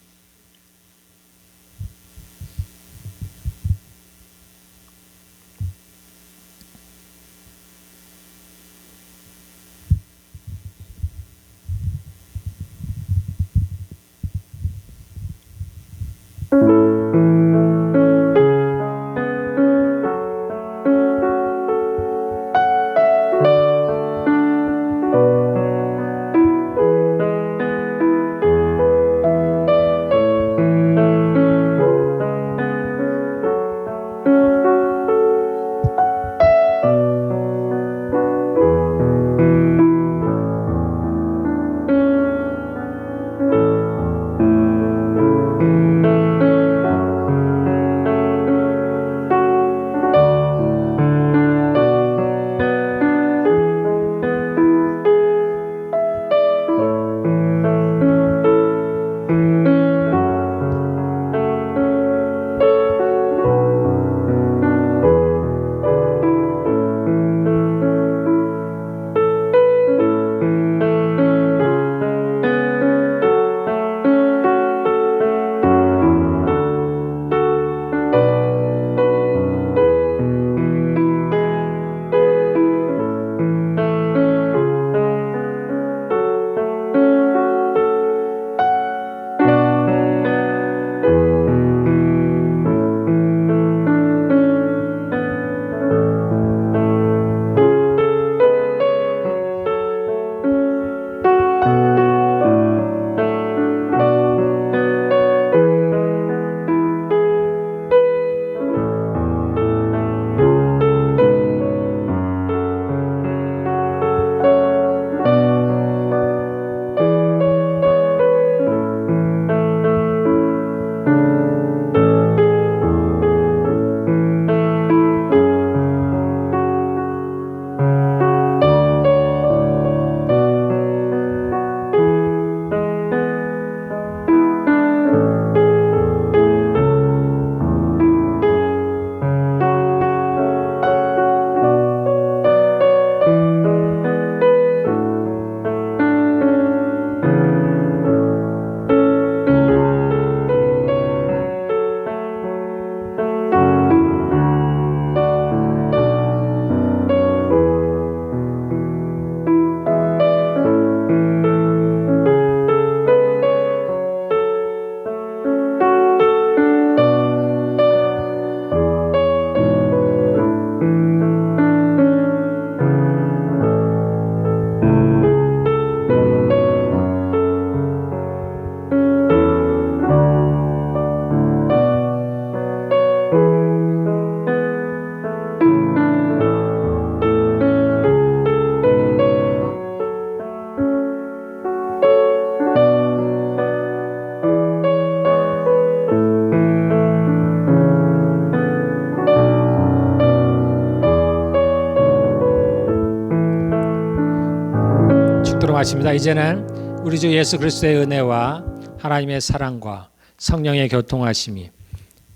마칩니다. 이제는 우리 주 예수 그리스도의 은혜와 하나님의 사랑과 성령의 교통하심이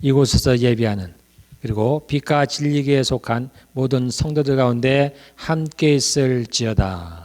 이곳에서 예비하는 그리고 빛과 진리계에 속한 모든 성도들 가운데 함께 있을지어다.